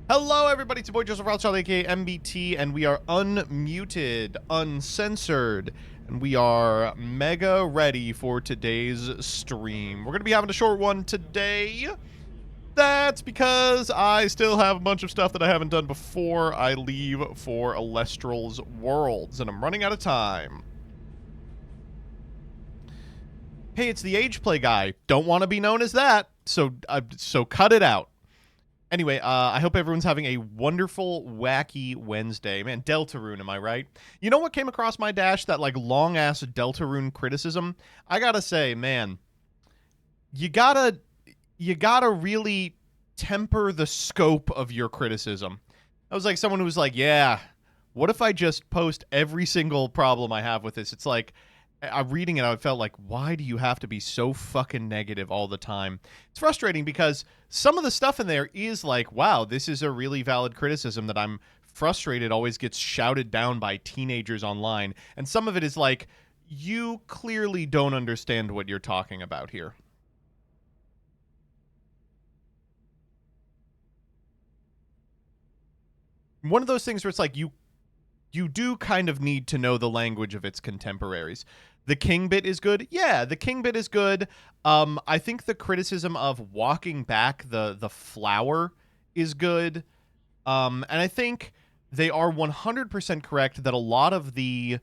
Hello, everybody. It's your boy Joseph Rothschild, aka MBT, and we are unmuted, uncensored, and we are mega ready for today's stream. We're going to be having a short one today. That's because I still have a bunch of stuff that I haven't done before I leave for Alestral's Worlds, and I'm running out of time. Hey, it's the age play guy. Don't want to be known as that, so cut it out. Anyway, I hope everyone's having a wonderful, wacky Wednesday. Man, Deltarune, am I right? You know what came across my dash? That, like, long-ass Deltarune criticism? I gotta say, man, you gotta really temper the scope of your criticism. I was like someone who was like, yeah, what if I just post every single problem I have with this? It's like, I'm reading it, I felt like, why do you have to be so fucking negative all the time? It's frustrating because some of the stuff in there is like, wow, this is a really valid criticism that I'm frustrated always gets shouted down by teenagers online. And some of it is like, you clearly don't understand what you're talking about here. One of those things where it's like, you do kind of need to know the language of its contemporaries. The king bit is good. Yeah, the king bit is good. I think the criticism of walking back the flower is good. And I think they are 100% correct that a lot of the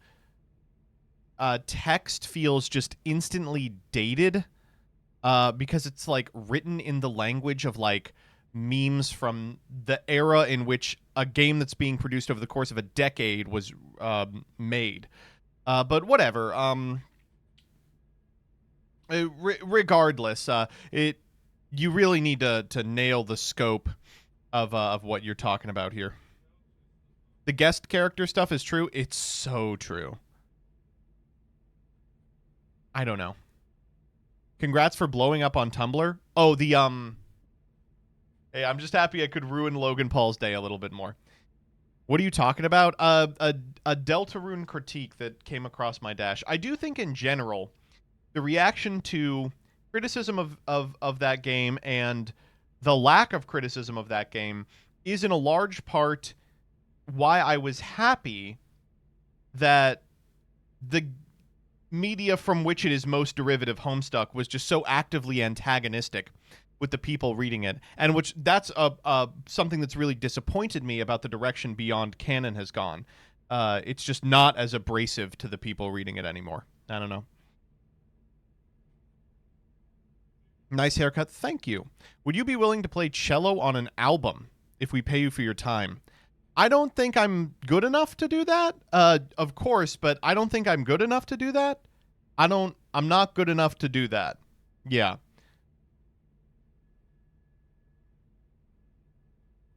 text feels just instantly dated because it's like written in the language of like memes from the era in which a game that's being produced over the course of a decade was made. But whatever. Regardless, you really need to nail the scope of what you're talking about here. The guest character stuff is true. It's so true. I don't know. Congrats for blowing up on Tumblr. Oh, the Hey, I'm just happy I could ruin Logan Paul's day a little bit more. What are you talking about? A Deltarune critique that came across my dash. I do think in general, the reaction to criticism of that game and the lack of criticism of that game is in a large part why I was happy that the media from which it is most derivative, Homestuck, was just so actively antagonistic with the people reading it, and which that's something that's really disappointed me about the direction Beyond Canon has gone. It's just not as abrasive to the people reading it anymore. I don't know. Nice haircut. Thank you. Would you be willing to play cello on an album if we pay you for your time? I don't think I'm good enough to do that. Of course, but I don't think I'm good enough to do that. I'm not good enough to do that. Yeah.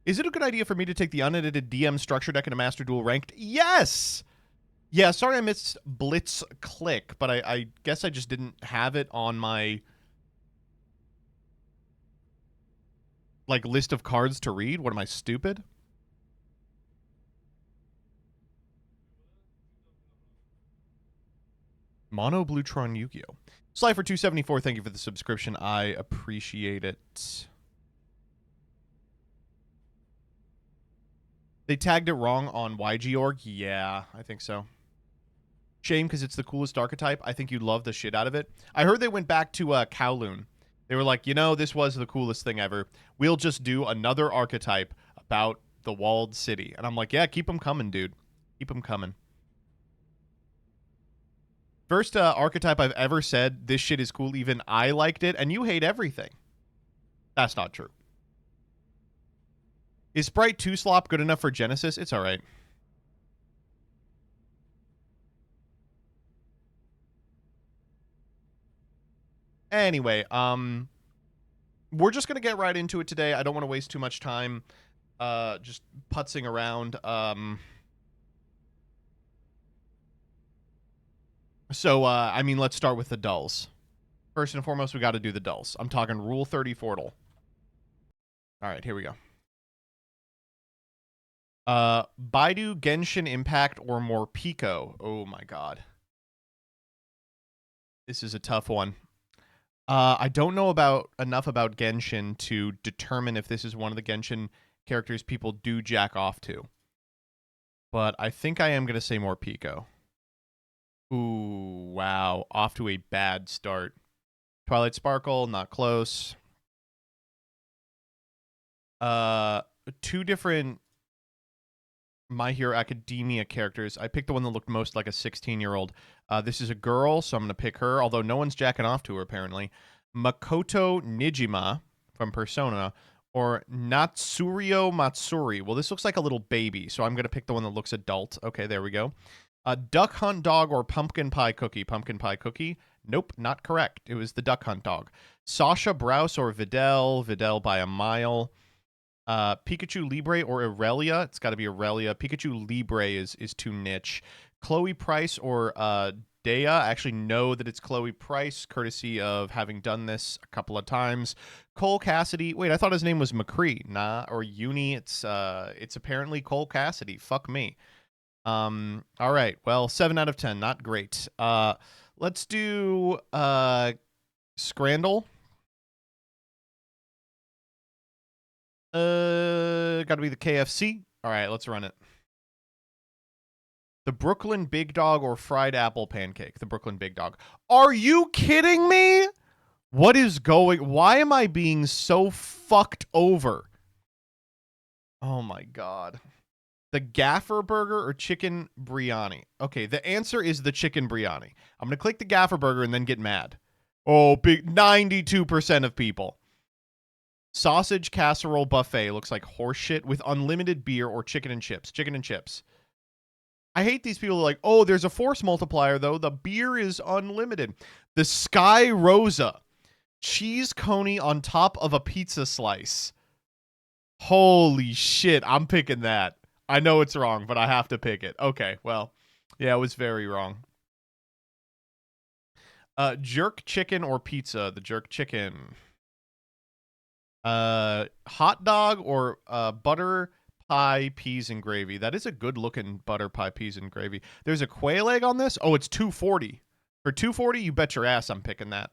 Is it a good idea for me to take the unedited DM structure deck into Master Duel Ranked? Yes! Yeah, sorry I missed Blitz Click, but I guess I just didn't have it on my like list of cards to read. What am I, stupid? Mono Bluetron Yu-Gi-Oh! Slifer274, thank you for the subscription. I appreciate it. They tagged it wrong on YG.org? Yeah, I think so. Shame because it's the coolest archetype. I think you'd love the shit out of it. I heard they went back to Kowloon. They were like, you know, this was the coolest thing ever. We'll just do another archetype about the walled city. And I'm like, yeah, keep them coming, dude. Keep them coming. First archetype I've ever said, this shit is cool, even I liked it, and you hate everything. That's not true. Is Sprite 2 Slop good enough for Genesis? It's alright. Anyway, we're just going to get right into it today. I don't want to waste too much time just putzing around. I mean, let's start with the dulls. First and foremost, we got to do the dulls. I'm talking Rule 30 Fortal. All right, here we go. Baidu, Genshin Impact, or more Pico. Oh my god. This is a tough one. I don't know enough about Genshin to determine if this is one of the Genshin characters people do jack off to. But I think I am going to say more Pico. Ooh, wow. Off to a bad start. Twilight Sparkle, not close. Two different My Hero Academia characters. I picked the one that looked most like a 16-year-old. This is a girl, so I'm going to pick her, although no one's jacking off to her, apparently. Makoto Nijima from Persona, or Natsurio Matsuri. Well, this looks like a little baby, so I'm going to pick the one that looks adult. Okay, there we go. Duck Hunt Dog or Pumpkin Pie Cookie. Pumpkin Pie Cookie. Nope, not correct. It was the Duck Hunt Dog. Sasha Browse or Videl. Videl by a mile. Pikachu Libre or Irelia. It's got to be Irelia. Pikachu Libre is too niche. Chloe Price or Dea. I actually know that it's Chloe Price, courtesy of having done this a couple of times. Cole Cassidy. Wait, I thought his name was McCree. Nah, or Uni. It's apparently Cole Cassidy. Fuck me. All right. Well, 7 out of 10. Not great. Let's do Scrandle. Gotta be the KFC. All right, let's run it. The Brooklyn Big Dog or Fried Apple Pancake? The Brooklyn Big Dog. Are you kidding me? What is going? Why am I being so fucked over? Oh my god. The Gaffer Burger or Chicken Biryani? Okay, the answer is the Chicken Biryani. I'm gonna click the Gaffer Burger and then get mad. Oh, big 92% of people. Sausage Casserole Buffet looks like horseshit with unlimited beer or chicken and chips. Chicken and chips. I hate these people who are like, oh, there's a force multiplier, though. The beer is unlimited. The Sky Rosa. Cheese coney on top of a pizza slice. Holy shit, I'm picking that. I know it's wrong, but I have to pick it. Okay, well, yeah, it was very wrong. Jerk chicken or pizza? The jerk chicken. Hot dog or butter pie, peas, and gravy. That is a good looking butter pie, peas, and gravy. There's a quail egg on this. Oh, it's $2.40. For $2.40, you bet your ass I'm picking that.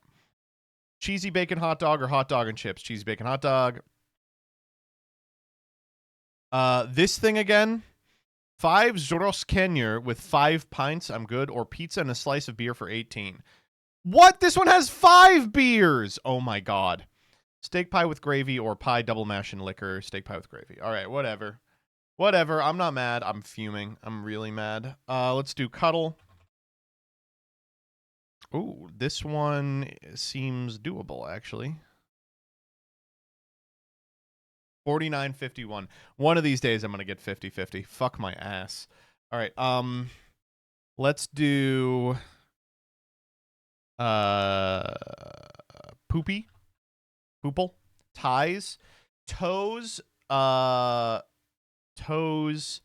Cheesy bacon hot dog or hot dog and chips. Cheesy bacon hot dog. This thing again. 5 Zoros Kenyer with 5 pints. I'm good. Or pizza and a slice of beer for 18. What? This one has 5 beers. Oh my god. Steak pie with gravy or pie double mash and liquor. Steak pie with gravy. All right, whatever. Whatever. I'm not mad. I'm fuming. I'm really mad. Let's do cuddle. Ooh, this one seems doable, actually. 49.51. One of these days I'm going to get 50-50. Fuck my ass. All right. Let's do poopy. Poople. Ties. Toes. Toes.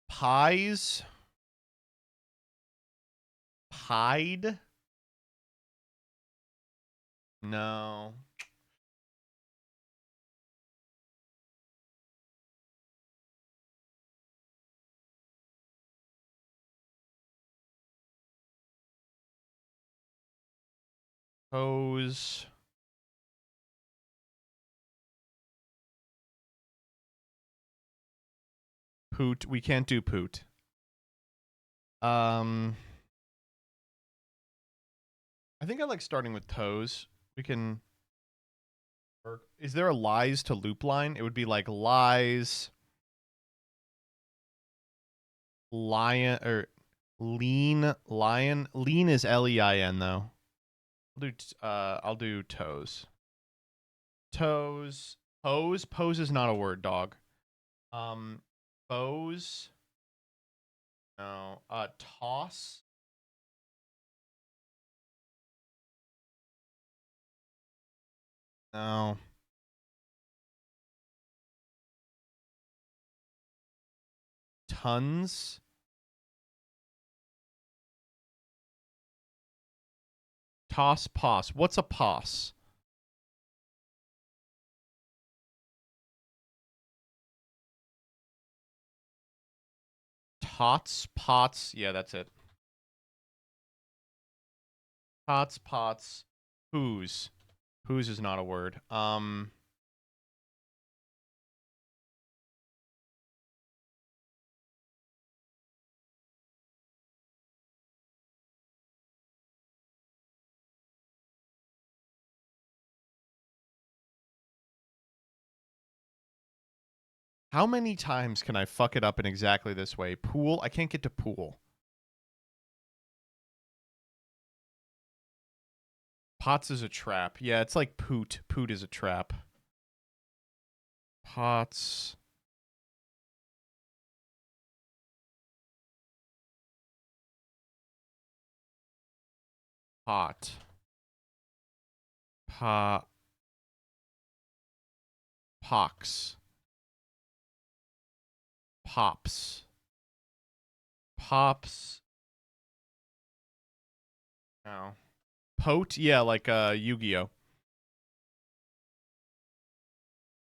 Pies. Pied. No. Toes. Poot. We can't do poot. I think I like starting with toes. We can. Is there a lies to loop line? It would be like lies, lion, or lean, lion. Lean is Lein though. I'll do toes. Toes. Pose. Pose is not a word, dog. Pose. No. Toss. No. Tons. Toss, pos. What's a pos? Tots, pots. Yeah, that's it. Tots, pots. Whose? Whose is not a word. How many times can I fuck it up in exactly this way? Pool? I can't get to pool. Pots is a trap. Yeah, it's like poot. Poot is a trap. Pots. Pot. Pox. Pops. Pops. No. Pote? Yeah, like Yu-Gi-Oh.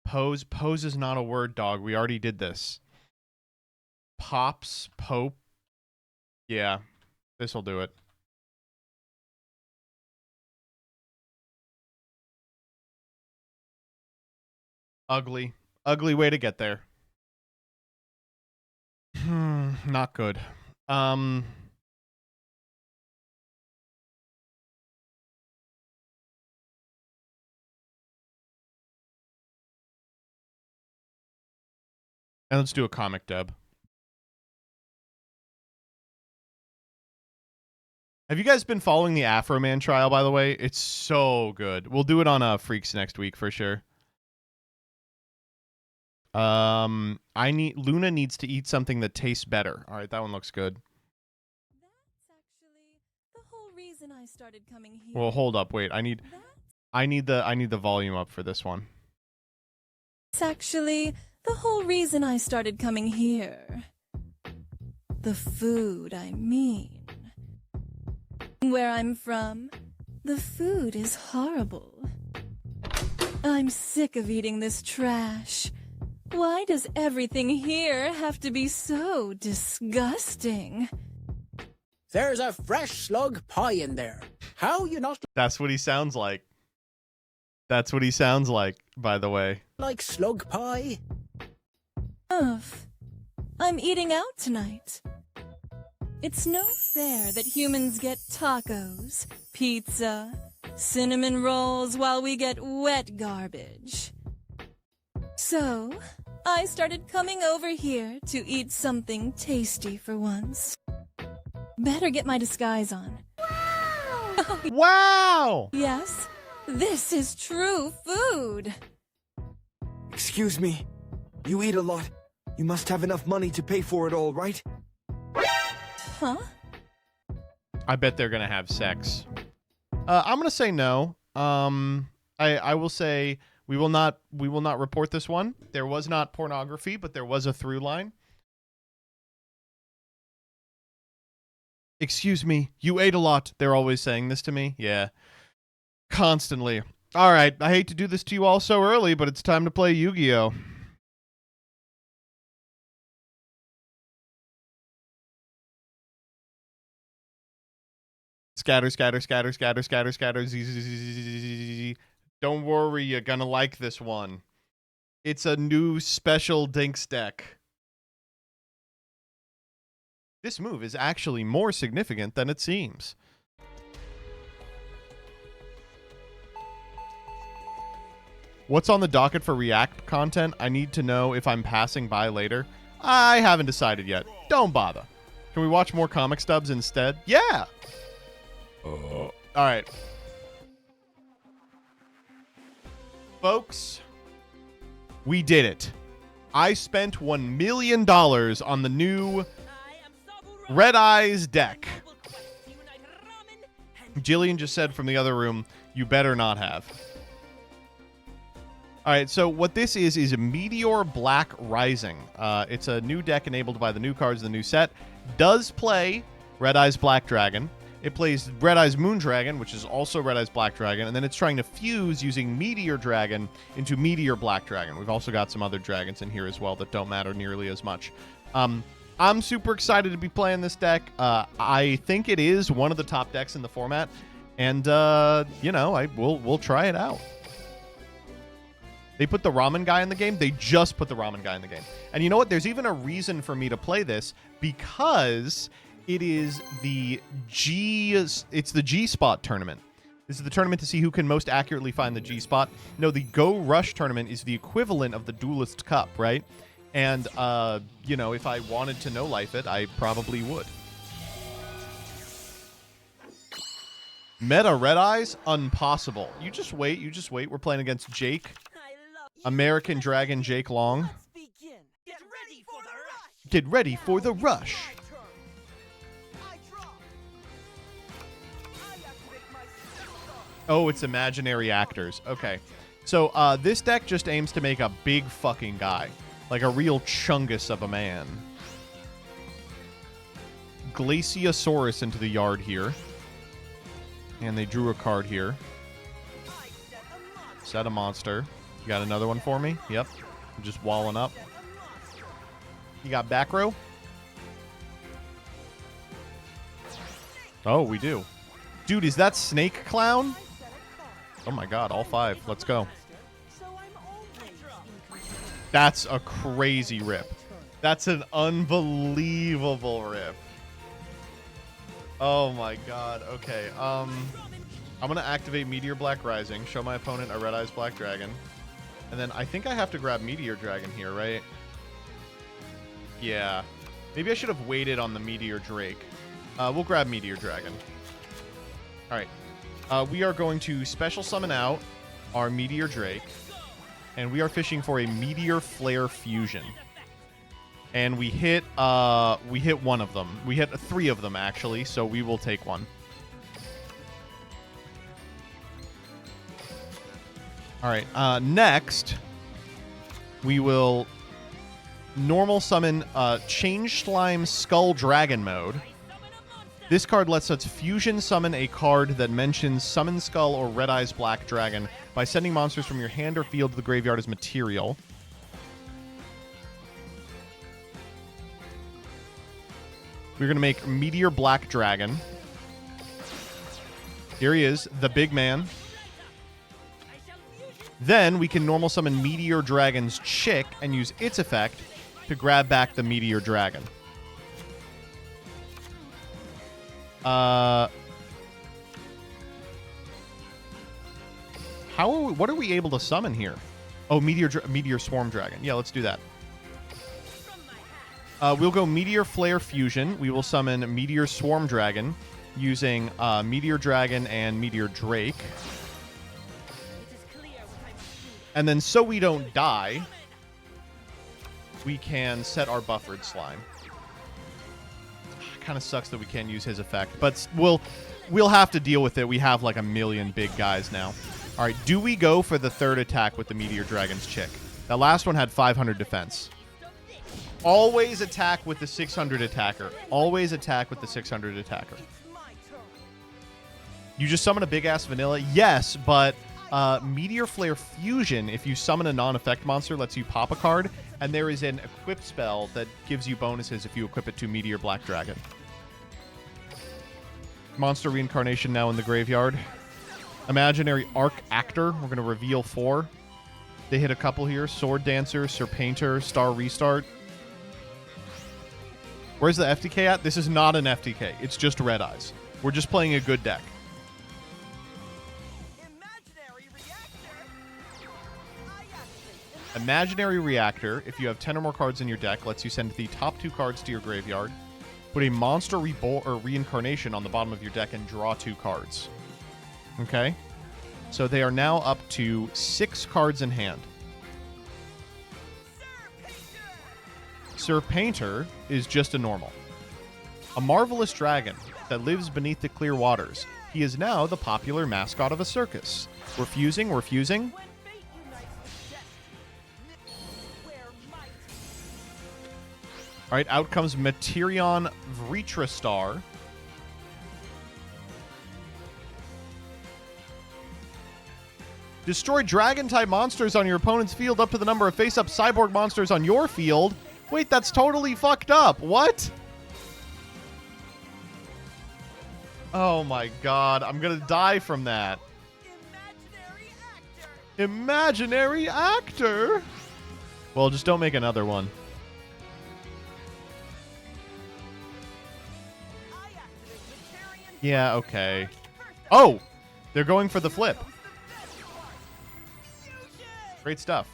Pose. Pose is not a word, dog. We already did this. Pops. Pope. Yeah. This'll do it. Ugly. Ugly way to get there. Not good. And let's do a comic dub. Have you guys been following the Afro Man trial, by the way? It's so good. We'll do it on Freaks next week for sure. Luna needs to eat something that tastes better. All right, that one looks good. That's actually the whole reason I started coming here. Well, hold up, wait. I need the volume up for this one. It's actually the whole reason I started coming here. The food, I mean. Where I'm from, the food is horrible. I'm sick of eating this trash. Why does everything here have to be so disgusting? There's a fresh slug pie in there. How you not That's what he sounds like. That's what he sounds like, by the way. like slug pie? Ugh. I'm eating out tonight. It's no fair that humans get tacos, pizza, cinnamon rolls while we get wet garbage. So, I started coming over here to eat something tasty for once. Better get my disguise on. Wow! Wow! Yes, this is true food. Excuse me. You eat a lot. You must have enough money to pay for it all, right? Huh? I bet they're gonna have sex. I'm gonna say no. I will say we will not report this one. There was not pornography, but there was a through line. Excuse me, you ate a lot. They're always saying this to me. Yeah. Constantly. All right, I hate to do this to you all so early, but it's time to play Yu-Gi-Oh! Scatter, scatter, scatter, scatter, scatter, scatter. Don't worry, you're gonna like this one. It's a new special Dinks deck. This move is actually more significant than it seems. What's on the docket for React content? I need to know if I'm passing by later. I haven't decided yet. Don't bother. Can we watch more comic stubs instead? Yeah! All right. Folks, we did it. I spent $1 million on the new Red Eyes deck. Jillian just said from the other room, you better not have. All right, so what this is a Meteor Black Rising. It's a new deck enabled by the new cards in the new set. Does play Red Eyes Black Dragon. It plays Red Eyes Moon Dragon, which is also Red Eyes Black Dragon, and then it's trying to fuse using Meteor Dragon into Meteor Black Dragon. We've also got some other dragons in here as well that don't matter nearly as much. I'm super excited to be playing this deck. I think it is one of the top decks in the format. And, you know, we'll try it out. They put the ramen guy in the game. They just put the ramen guy in the game. And you know what? There's even a reason for me to play this because it is the G-Spot tournament. This is the tournament to see who can most accurately find the G-Spot. No, the Go Rush tournament is the equivalent of the Duelist Cup, right? And, you know, if I wanted to no-life it, I probably would. Meta Red Eyes? Impossible. You just wait. You just wait. We're playing against Jake. American Dragon Jake Long. Get ready for the rush. Oh, it's imaginary actors. Okay. So, this deck just aims to make a big fucking guy. Like a real chungus of a man. Glaciosaurus into the yard here. And they drew a card here. Set a monster. You got another one for me? Yep. I'm just walling up. You got back row? Oh, we do. Dude, is that Snake Clown? Oh my god, all 5. Let's go. That's a crazy rip. That's an unbelievable rip. Oh my god. Okay. I'm going to activate Meteor Black Rising, show my opponent a Red Eyes Black Dragon. And then I think I have to grab Meteor Dragon here, right? Yeah. Maybe I should have waited on the Meteor Drake. We'll grab Meteor Dragon. All right. We are going to special summon out our Meteor Drake. And we are fishing for a Meteor Flare Fusion. And we hit one of them. We hit 3 of them, actually, so we will take one. All right, next, we will normal summon Change Slime Skull Dragon mode. This card lets us fusion summon a card that mentions Summon Skull or Red Eyes Black Dragon by sending monsters from your hand or field to the graveyard as material. We're going to make Meteor Black Dragon. Here he is, the big man. Then we can normal summon Meteor Dragon's Chick and use its effect to grab back the Meteor Dragon. What are we able to summon here? Oh, Meteor Swarm Dragon. Yeah, let's do that. We'll go Meteor Flare Fusion. We will summon Meteor Swarm Dragon using Meteor Dragon and Meteor Drake. And then so we don't die, we can set our Buffered Slime. Kind of sucks that we can't use his effect, but we'll have to deal with it. We have like a million big guys now. All right, do we go for the 3rd attack with the Meteor Dragon's Chick? That last one had 500 defense. Always attack with the 600 attacker. Always attack with the 600 attacker. You just summon a big-ass vanilla? Yes, but Meteor Flare Fusion, if you summon a non-effect monster, lets you pop a card, and there is an equip spell that gives you bonuses if you equip it to Meteor Black Dragon. Monster Reincarnation now in the graveyard. Imaginary Arc Actor. We're going to reveal 4. They hit a couple here. Sword Dancer, Serpainter, Star Restart. Where's the FTK at? This is not an FTK. It's just Red Eyes. We're just playing a good deck. Imaginary Reactor, if you have 10 or more cards in your deck, lets you send the top 2 cards to your graveyard, put a Monster Reincarnation on the bottom of your deck, and draw 2 cards. Okay? So they are now up to 6 cards in hand. Serpainter is just a normal. A marvelous dragon that lives beneath the clear waters. He is now the popular mascot of a circus. We're fusing, we're fusing. All right, out comes Materion Vritrastar. Destroy dragon-type monsters on your opponent's field up to the number of face-up cyborg monsters on your field. Wait, that's totally fucked up. What? Oh my god, I'm gonna die from that. Imaginary actor? Well, just don't make another one. Yeah, okay. Oh! They're going for the flip. Great stuff.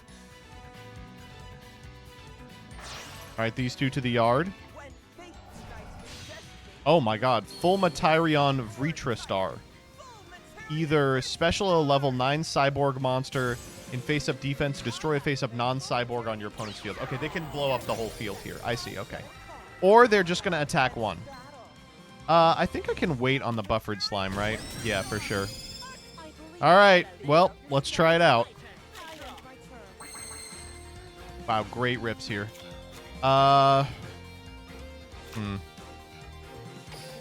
Alright, these two to the yard. Oh my god. Full Materion Vritristar. Either special level 9 cyborg monster in face-up defense to destroy a face-up non-cyborg on your opponent's field. Okay, they can blow up the whole field here. I see, okay. Or they're just going to attack one. I think I can wait on the buffered slime, right? Yeah, for sure. Alright, well, let's try it out. Wow, great rips here.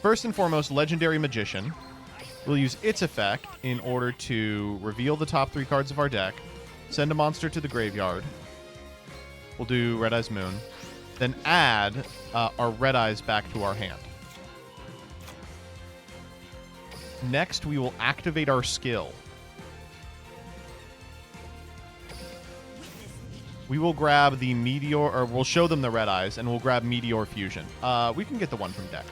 First and foremost, Legendary Magician. We'll use its effect in order to reveal the top 3 cards of our deck, send a monster to the graveyard. We'll do Red Eyes Moon. Then add our Red Eyes back to our hand. Next, we will activate our skill. We will grab the Meteor, or we'll show them the Red Eyes, and we'll grab Meteor Fusion. We can get the one from deck.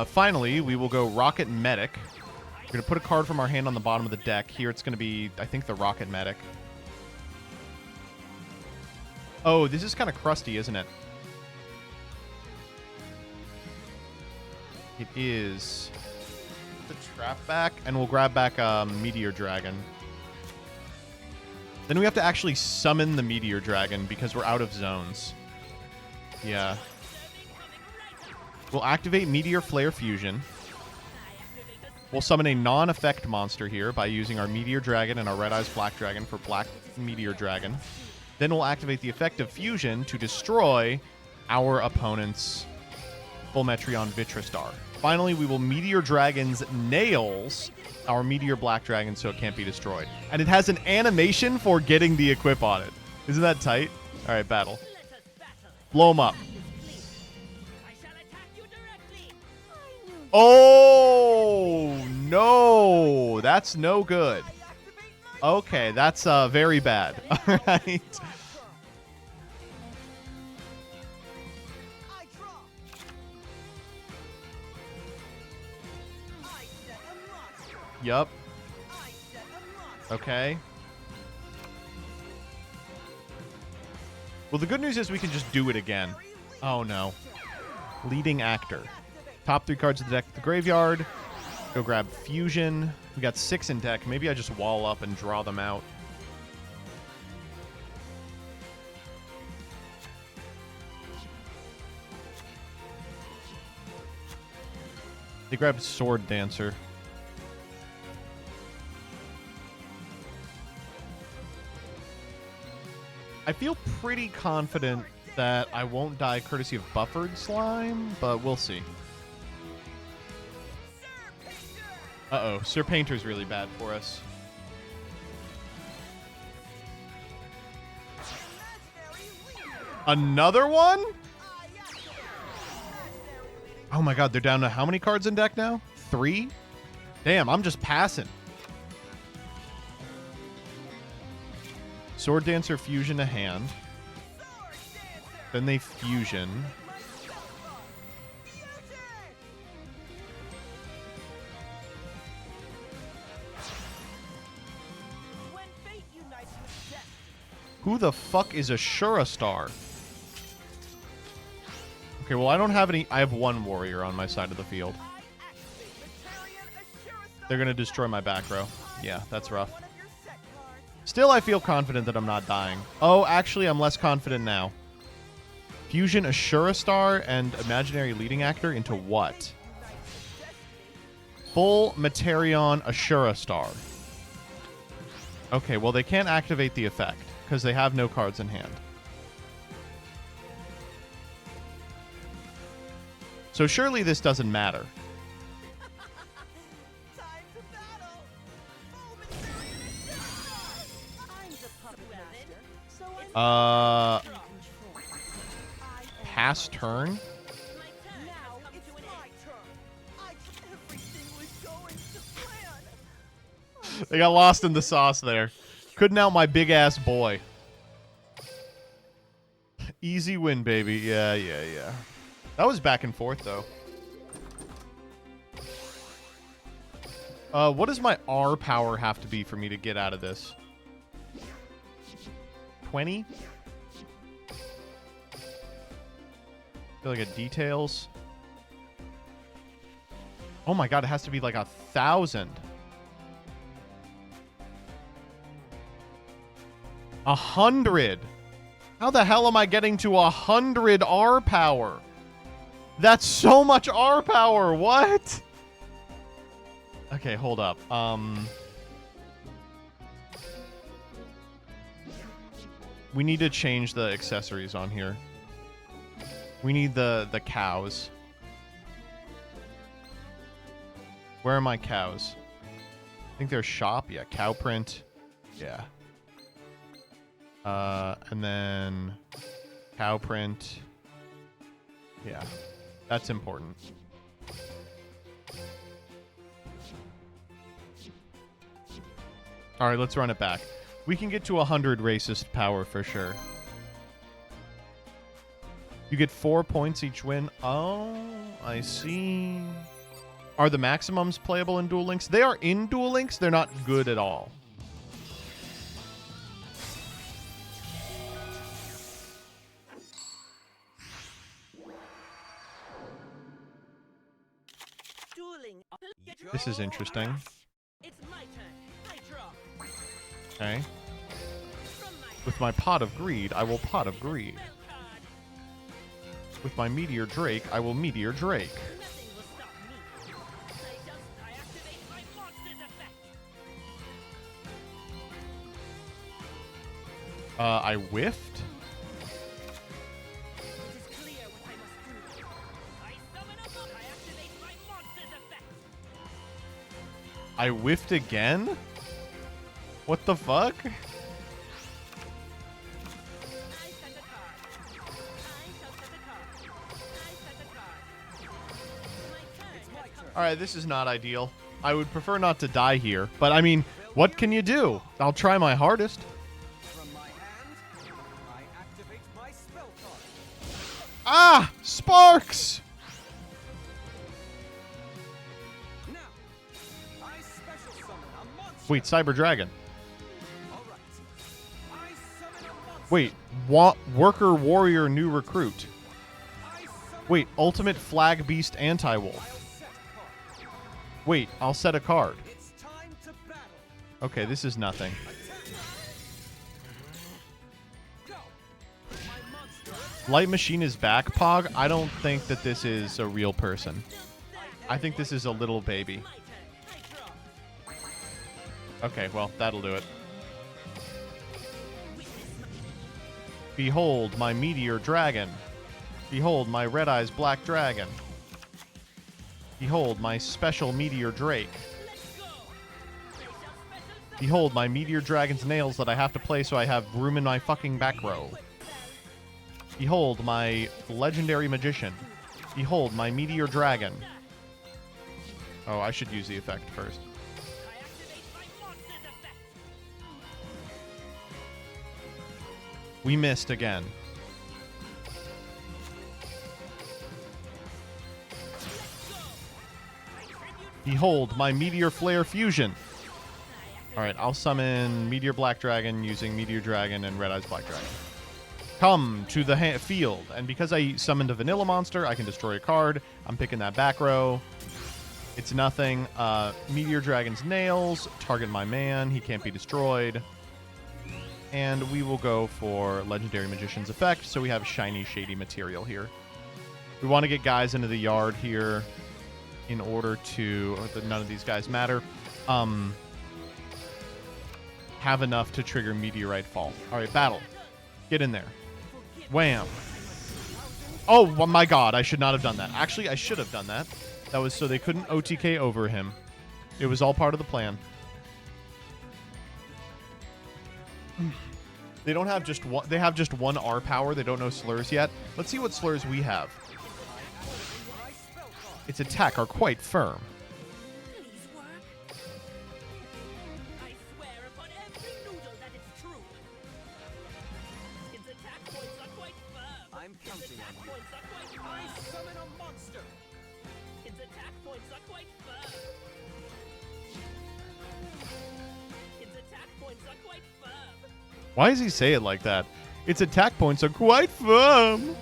Finally, we will go Rocket Medic. We're going to put a card from our hand on the bottom of the deck. Here it's going to be, I think, the Rocket Medic. Oh, this is kind of crusty, isn't it? It is the Trap back, and we'll grab back Meteor Dragon. Then we have to actually summon the Meteor Dragon because we're out of zones. Yeah. We'll activate Meteor Flare Fusion. We'll summon a non-effect monster here by using our Meteor Dragon and our Red Eyes Black Dragon for Black Meteor Dragon. Then we'll activate the effect of Fusion to destroy our opponent's Full Metreon Vitristar. Finally, we will Meteor Dragon's Nails our Meteor Black Dragon so it can't be destroyed. And it has an animation for getting the equip on it. Isn't that tight? All right, battle. Blow him up. Oh, no. That's no good. Okay, that's very bad. All right. Yup. Okay. Well, the good news is we can just do it again. Oh, no. Leading Actor. Top 3 cards of the deck at the graveyard. Go grab Fusion. We got 6 in deck. Maybe I just wall up and draw them out. They grabbed Sword Dancer. I feel pretty confident that I won't die courtesy of Buffered Slime, but we'll see. Uh-oh, Sir Painter's really bad for us. Another one? Oh my god, they're down to how many cards in deck now? 3? Damn, I'm just passing. Sword Dancer Fusion to hand. Then they Fusion. Who the fuck is Ashura Star? Okay, well, I don't have any. I have 1 warrior on my side of the field. They're going to destroy my back row. Yeah, that's rough. Still, I feel confident that I'm not dying. Oh, actually, I'm less confident now. Fusion Ashura Star and Imaginary Leading Actor into what? Full Materion Ashura Star. Okay, well, they can't activate the effect because they have no cards in hand. So surely this doesn't matter. Pass turn? They got lost in the sauce there. Couldn't out my big ass boy. Easy win, baby. Yeah. That was back and forth, though. What does my R power have to be for me to get out of this? 20? I feel like it details. Oh my god, it has to be like 1,000. 100. How the hell am I getting to 100 R power? That's so much R power. What? Okay, hold up. We need to change the accessories on here. We need the cows. Where are my cows? I think they're shop. Yeah, cow print. Yeah. And then cow print. Yeah, that's important. All right, let's run it back. We can get to 100 racist power for sure. You get 4 points each win. Oh, I see. Are the maximums playable in Duel Links? They are in Duel Links. They're not good at all. This is interesting. Okay. With my pot of greed, I will pot of greed. With my Meteor Drake, I will Meteor Drake. I whiffed? I whiffed again? What the fuck? Alright, this is not ideal. I would prefer not to die here, but I mean, what can you do? I'll try my hardest. Ah! Sparks! Wait, Cyber Dragon. Wait, Worker Warrior New Recruit. Wait, Ultimate Flag Beast Anti-Wolf. Wait, I'll set a card. Okay, this is nothing. Light Machine is back, Pog. I don't think that this is a real person. I think this is a little baby. Okay, well, that'll do it. Behold my Meteor Dragon. Behold my Red Eyes Black Dragon. Behold my special Meteor Drake. Behold my Meteor Dragon's nails that I have to play so I have room in my fucking back row. Behold my Legendary Magician. Behold my Meteor Dragon. Oh, I should use the effect first. We missed again. Behold my Meteor Flare Fusion. Alright, I'll summon Meteor Black Dragon using Meteor Dragon and Red Eyes Black Dragon. Come to the field. And because I summoned a vanilla monster, I can destroy a card. I'm picking that back row. It's nothing. Meteor Dragon's nails. Target my man. He can't be destroyed. And we will go for Legendary Magician's effect, so we have shiny, shady material here. We want to get guys into the yard here in order to... none of these guys matter. Have enough to trigger Meteorite Fall. All right, battle. Get in there. Wham. Oh, my God. I should not have done that. Actually, I should have done that. That was so they couldn't OTK over him. It was all part of the plan. They don't have just one. They have just one R power. They don't know slurs yet. Let's see what slurs we have. Its attack are quite firm. Why does he say it like that? Its attack points are quite firm.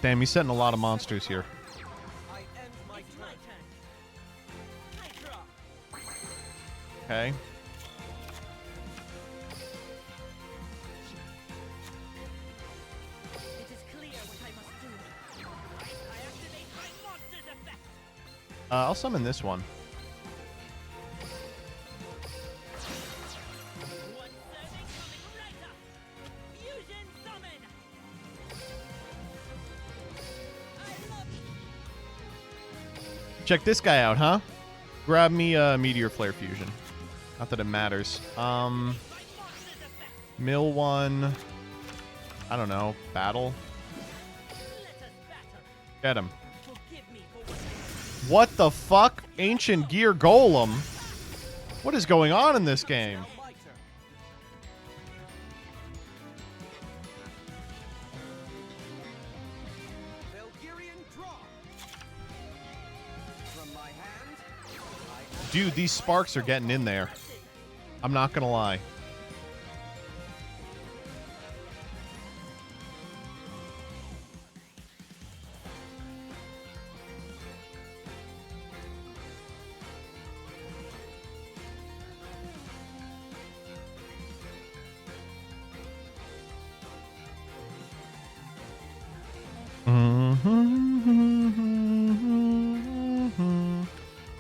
Damn, he's setting a lot of monsters here. Okay. I'll summon this one. Check this guy out, huh? Grab me Meteor Flare Fusion. Not that it matters. Mill one. I don't know. Battle. Get him. What the fuck? Ancient Gear Golem? What is going on in this game? Dude, these sparks are getting in there. I'm not gonna lie. Mm-hmm.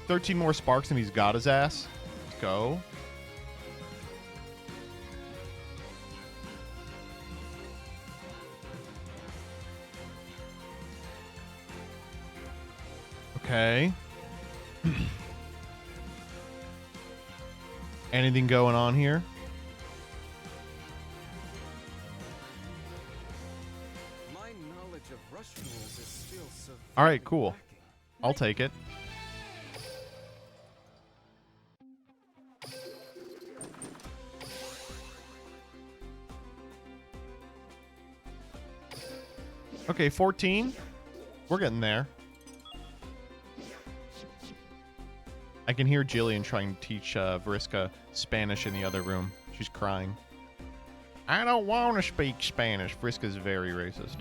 13 more sparks and he's got his ass. Let's go. Okay. Anything going on here? My knowledge of rush rules is still so. All right, cool. I'll take it. Okay, 14. We're getting there. I can hear Jillian trying to teach Vriska Spanish in the other room. She's crying. I don't want to speak Spanish. Vriska's very racist.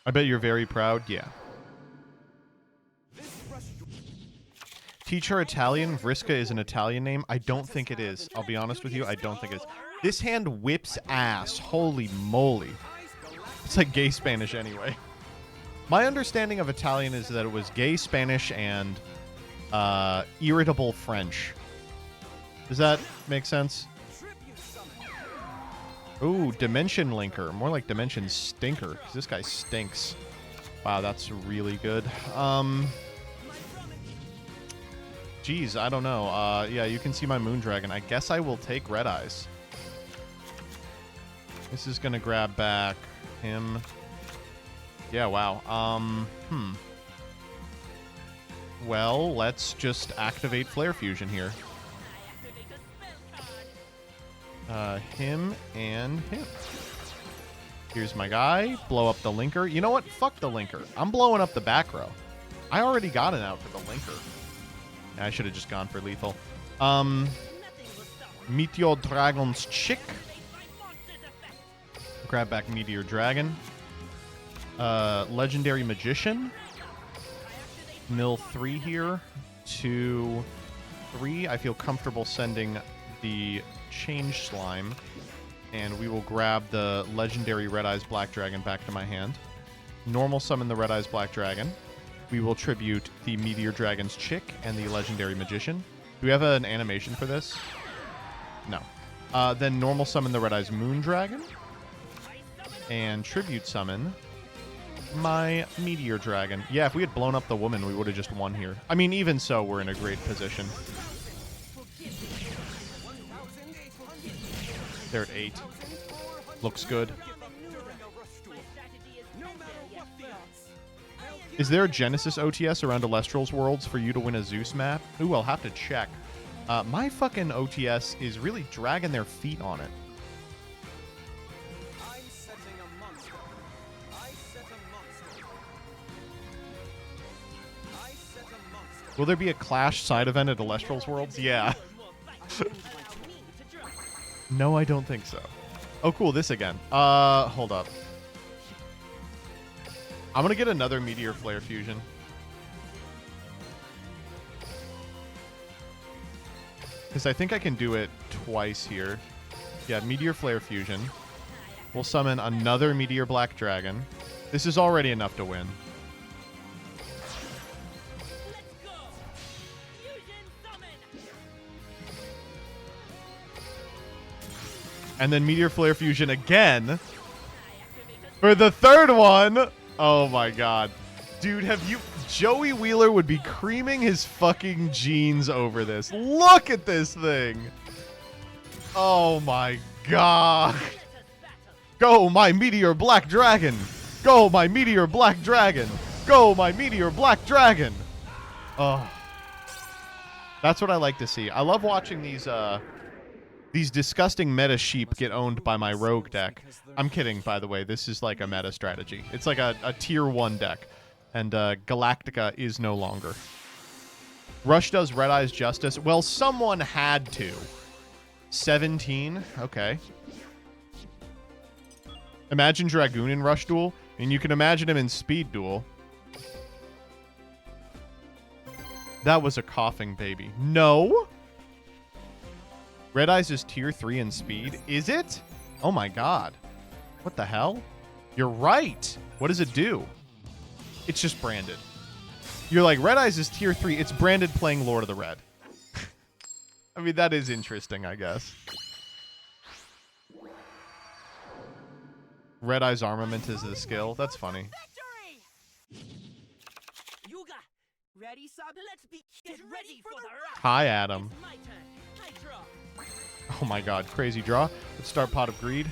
I bet you're very proud. Yeah. Teach her Italian. Vriska is an Italian name. I don't think it is. I'll be honest with you. I don't think it is. This hand whips ass. Holy moly. It's like gay Spanish anyway. My understanding of Italian is that it was gay Spanish and irritable French. Does that make sense? Ooh, Dimension Linker. More like Dimension Stinker, because this guy stinks. Wow, that's really good. Geez, I don't know. Yeah, you can see my Moon Dragon. I guess I will take Red Eyes. This is going to grab back him. Yeah, wow. Well, let's just activate Flare Fusion here. Him and him. Here's my guy. Blow up the linker. You know what? Fuck the linker. I'm blowing up the back row. I already got it out for the linker. I should have just gone for lethal. Meteor Dragon's Chick. Grab back Meteor Dragon. Legendary Magician. Mill 3 here. 2, 3. I feel comfortable sending the Change Slime, and we will grab the legendary Red Eyes Black Dragon back to my hand. Normal summon the Red Eyes Black Dragon. We will tribute the Meteor Dragon's Chick and the legendary Magician. Do we have an animation for this? No. Then normal summon the Red Eyes Moon Dragon, and tribute summon my Meteor Dragon. Yeah, if we had blown up the woman, we would have just won here. I mean, even so, we're in a great position. They're at 8. Looks good. Is there a Genesis OTS around Alestral's Worlds for you to win a Zeus map? Ooh, I'll have to check. My fucking OTS is really dragging their feet on it. I'm setting a monster. I set a monster. I set a monster. Will there be a Clash side event at Alestral's Worlds? Yeah. No, I don't think so. Oh, cool. This again. Hold up. I'm gonna get another Meteor Flare Fusion. Because I think I can do it twice here. Yeah, Meteor Flare Fusion. We'll summon another Meteor Black Dragon. This is already enough to win. And then Meteor Flare Fusion again. For the third one. Oh my god. Dude, have you... Joey Wheeler would be creaming his fucking jeans over this. Look at this thing. Oh my god. Go, my Meteor Black Dragon. Go, my Meteor Black Dragon. Go, my Meteor Black Dragon. Oh. That's what I like to see. I love watching these disgusting meta sheep get owned by my rogue deck. I'm kidding, by the way. This is like a meta strategy. It's like a tier 1 deck. And Galactica is no longer. Rush does Red Eyes justice. Well, someone had to. 17. Okay. Imagine Dragoon in Rush Duel. And you can imagine him in Speed Duel. That was a coughing baby. No. Red Eyes is tier 3 in speed. Is it? Oh my god. What the hell? You're right. What does it do? It's just branded. You're like, Red Eyes is tier 3. It's branded playing Lord of the Red. I mean, that is interesting, I guess. Red Eyes armament is the skill. That's funny. Yuga, ready, sub? Get ready for the rush. Hi, Adam. It's my turn. I draw. Oh my god, crazy draw. Let's start Pot of Greed. I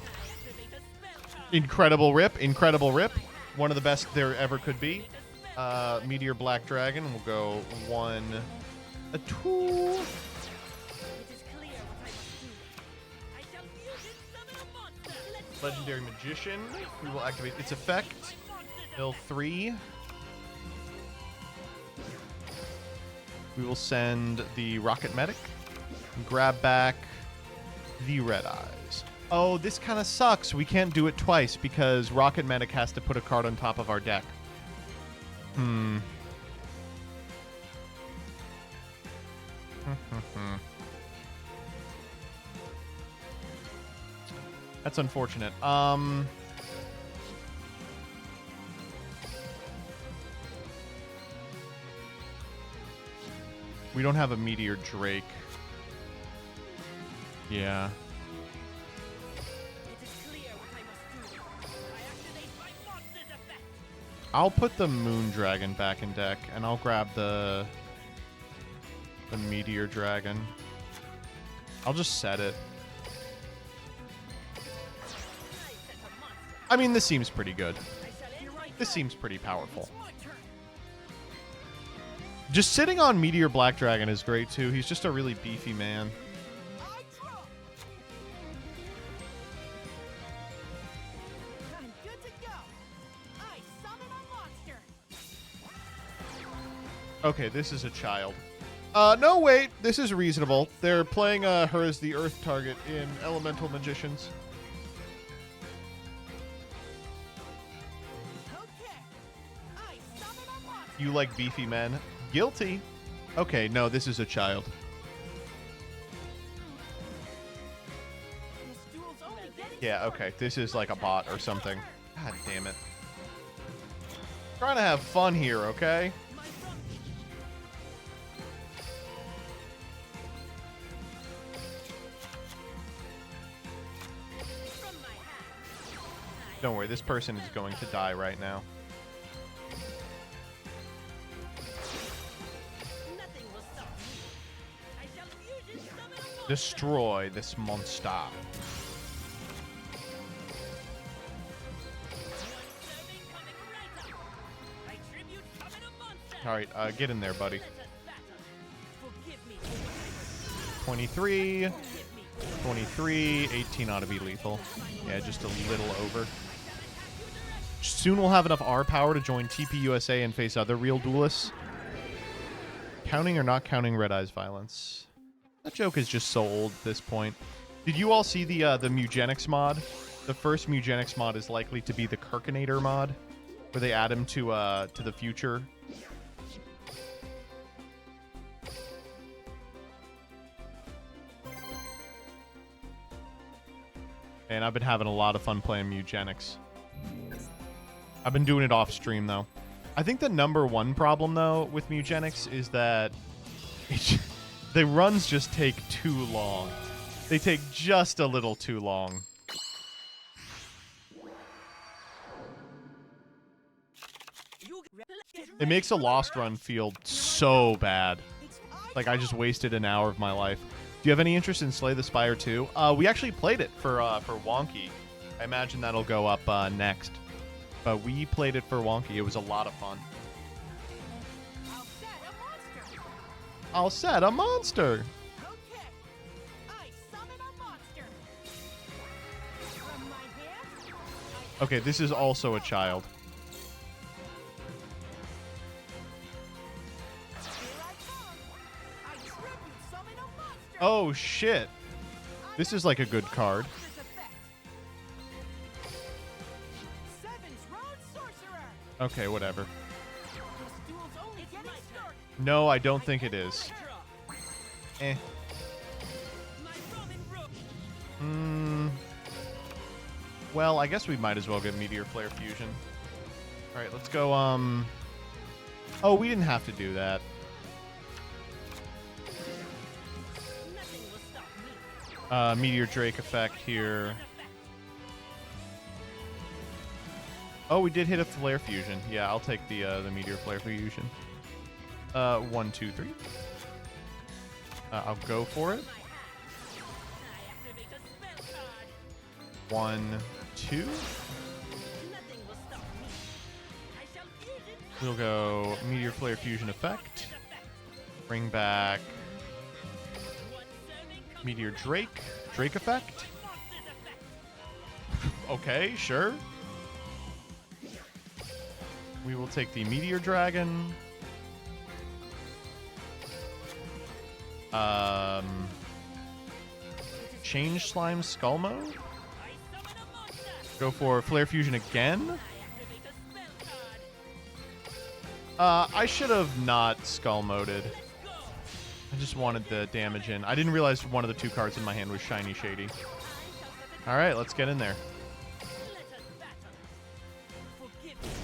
activate a spell card. Incredible rip. Incredible rip. One of the best there ever could be. Meteor Black Dragon. We'll go 1, a 2. It is clear what I must do. I shall use it, summon a monster. Let's go. Legendary Magician. We will activate its effect. Mill 3. We will send the Rocket Medic. Grab back the Red Eyes. Oh, this kind of sucks. We can't do it twice because Rocket Medic has to put a card on top of our deck. That's unfortunate. We don't have a Meteor Drake. Yeah. It is clear what I must do. I activate my monster's effect. I'll put the Moon Dragon back in deck, and I'll grab the Meteor Dragon. I'll just set it. I mean, this seems pretty good. This seems pretty powerful. Just sitting on Meteor Black Dragon is great, too. He's just a really beefy man. I'm good to go. I summon a monster. Okay, this is a child. No, wait. This is reasonable. They're playing her as the Earth target in Elemental Magicians. Okay. I summon a monster. You like beefy men? Guilty. Okay, no, this is a child. This duel's only getting Yeah, okay. This is like a bot or something. God damn it. Trying to have fun here, okay? my front. From my hand. Don't worry, this person is going to die right now. Nothing will stop me. I shall fusion summon a monster. Destroy this monster. Serving coming right up. All right, get in there, buddy. Forgive me for what I must 23, 23, 18 ought to be lethal. Yeah, just a little over. Soon we'll have enough R power to join TP USA and face other real duelists. Counting or not counting Red Eye's violence? That joke is just so old at this point. Did you all see the Mugenics mod? The first Mugenics mod is likely to be the Kirkinator mod, where they add him to the future. And I've been having a lot of fun playing Mugenics. I've been doing it off stream though. I think the #1 problem though with Mugenics is that the runs just take too long. They take just a little too long. It makes a lost run feel so bad. Like I just wasted an hour of my life. Do you have any interest in Slay the Spire 2? We actually played it for Wonky. I imagine that'll go up next. But we played it for Wonky. It was a lot of fun. I'll set a monster. Okay. I summon a monster. From my hand, Okay, this is also a child. here I come. I tribute summon a monster. Oh shit. This is like a good card. This effect. Seven's Road Sorcerer. Okay, whatever. This duel's only getting started. No, I don't think it is. Eh. My Robin Rook. Well, I guess we might as well get Meteor Flare Fusion. Alright, let's go, Oh, we didn't have to do that. Nothing will stop me. Meteor Drake effect here. Oh, we did hit a Flare Fusion. Yeah, I'll take the Meteor Flare Fusion. 1, 2, 3. I'll go for it. I activate a spell card. 1, 2. Nothing will stop me. I shall use it. We'll go Meteor Flare Fusion effect. Bring back Meteor Drake. Drake effect. Okay, sure. We will take the Meteor Dragon. Change Slime Skull Mode. Go for Flare Fusion again. I should have not Skull Moded. I just wanted the damage in. I didn't realize one of the 2 cards in my hand was Shiny Shady. Alright, let's get in there.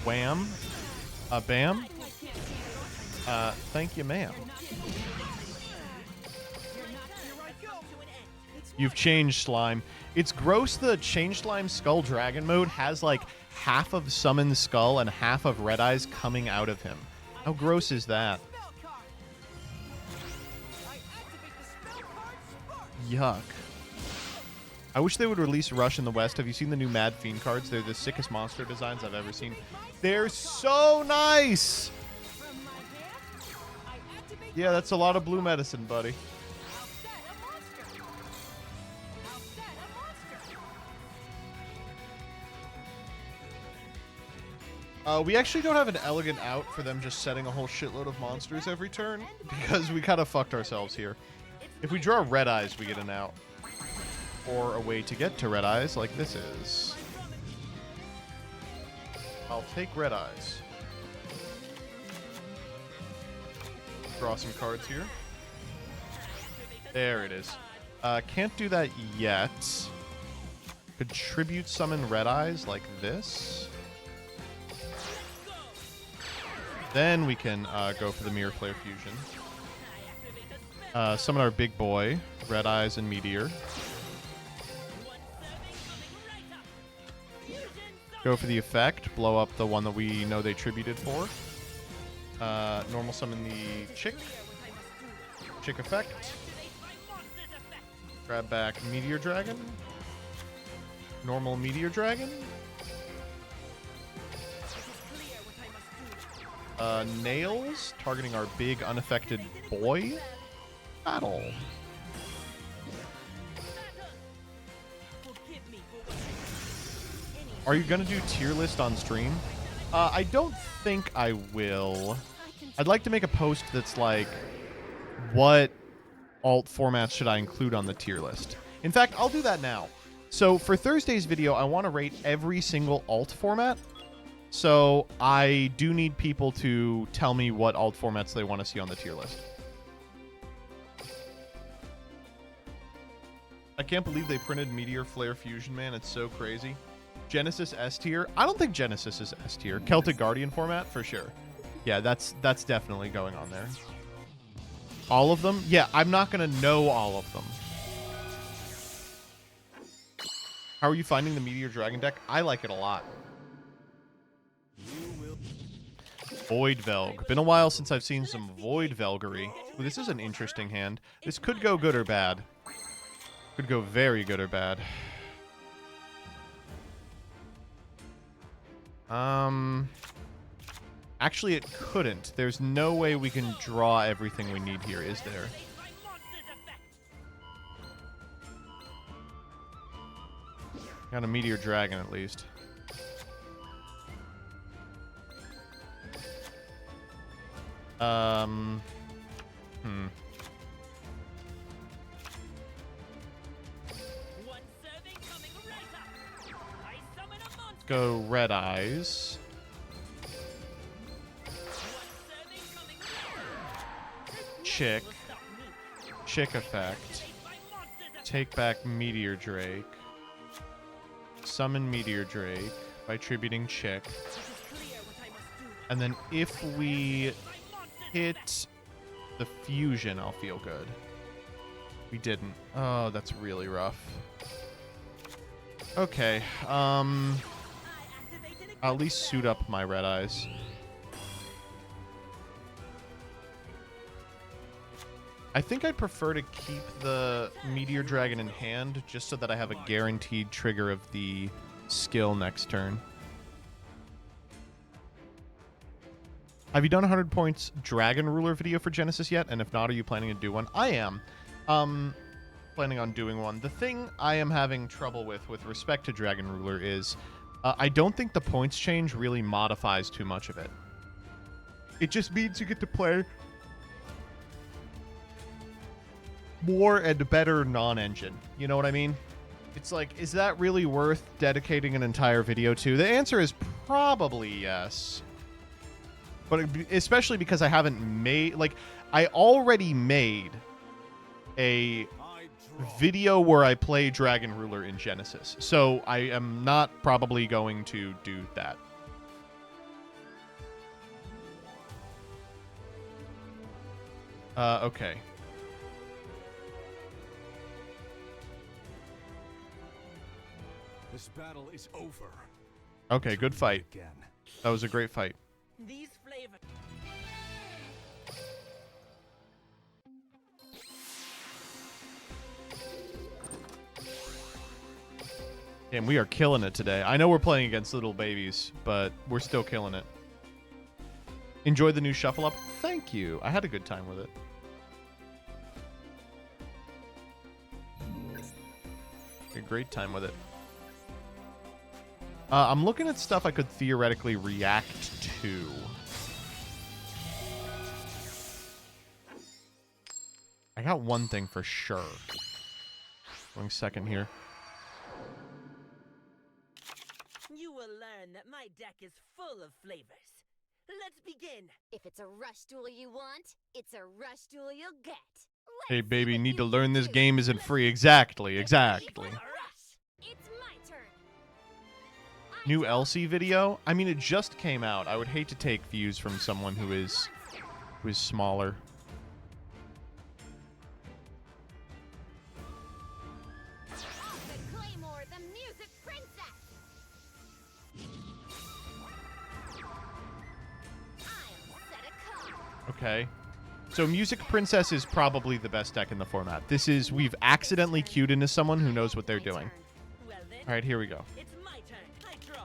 Wham. Bam. Thank you, ma'am. You've changed Slime. It's gross the Change Slime Skull Dragon mode has like half of Summon Skull and half of Red Eyes coming out of him. How gross is that? Yuck. I wish they would release Rush in the West. Have you seen the new Mad Fiend cards? They're the sickest monster designs I've ever seen. They're so nice! Yeah, that's a lot of blue medicine, buddy. We actually don't have an elegant out for them just setting a whole shitload of monsters every turn, because we kind of fucked ourselves here. If we draw Red Eyes, we get an out. Or a way to get to Red Eyes, like this is. I'll take Red Eyes. Draw some cards here. There it is. Can't do that yet. Could tribute summon Red Eyes like this. Then we can go for the Mirror Flare Fusion. Summon our big boy, Red Eyes and Meteor. Go for the effect, blow up the one that we know they tributed for. Normal summon the Chick. Chick effect. Grab back Meteor Dragon. Normal Meteor Dragon. Nails, targeting our big unaffected boy. Battle. Forgive me for what Are you going to do tier list on stream? I don't think I will. I'd like to make a post that's like, what alt formats should I include on the tier list? In fact, I'll do that now. So for Thursday's video, I want to rate every single alt format. So I do need people to tell me what alt formats they want to see on the tier list. I can't believe they printed Meteor Flare Fusion, man. It's so crazy. Genesis S tier? I don't think Genesis is S tier. Celtic Guardian format, for sure. Yeah, that's definitely going on there. All of them? Yeah, I'm not going to know all of them. How are you finding the Meteor Dragon deck? I like it a lot. Void Velg. Been a while since I've seen some Void Velgery. Ooh, this is an interesting hand. This could go good or bad. Could go very good or bad. Actually, it couldn't. There's no way we can draw everything we need here, is there? Got a Meteor Dragon, at least. Go Red Eyes. Chick. Chick effect. Take back Meteor Drake. Summon Meteor Drake by tributing Chick. And then if we hit the fusion, I'll feel good. We didn't. Oh, that's really rough. Okay. I'll at least suit up my Red Eyes. I think I'd prefer to keep the Meteor Dragon in hand just so that I have a guaranteed trigger of the skill next turn. Have you done 100 points Dragon Ruler video for Genesis yet? And if not, are you planning to do one? I am. Planning on doing one. The thing I am having trouble with respect to Dragon Ruler is I don't think the points change really modifies too much of it. It just means you get to play more and better non-engine. You know what I mean? It's like, is that really worth dedicating an entire video to? The answer is probably yes. But especially because I haven't made... Like, I already made a video where I play Dragon Ruler in Genesis. So I am not probably going to do that. Okay. This battle is over. Okay, good fight. That was a great fight. These flavors. Damn, we are killing it today. I know we're playing against little babies, but we're still killing it. Enjoy the new shuffle up. Thank you. I had a good time with it. A great time with it. I'm looking at stuff I could theoretically react to. I got one thing for sure. Going second here. You will learn that my deck is full of flavors. Let's begin. If it's a rush duel you want, it's a rush duel you'll get. Hey, baby, need to learn this game isn't free. Exactly, exactly. It's my turn. New LC video? I mean, it just came out. I would hate to take views from someone who is smaller. The Claymore, the music princess. I'll set a card. Okay. So Music Princess is probably the best deck in the format. This is, we've accidentally queued into someone who knows what they're doing. Well then, All right, here we go. it's my turn. I draw.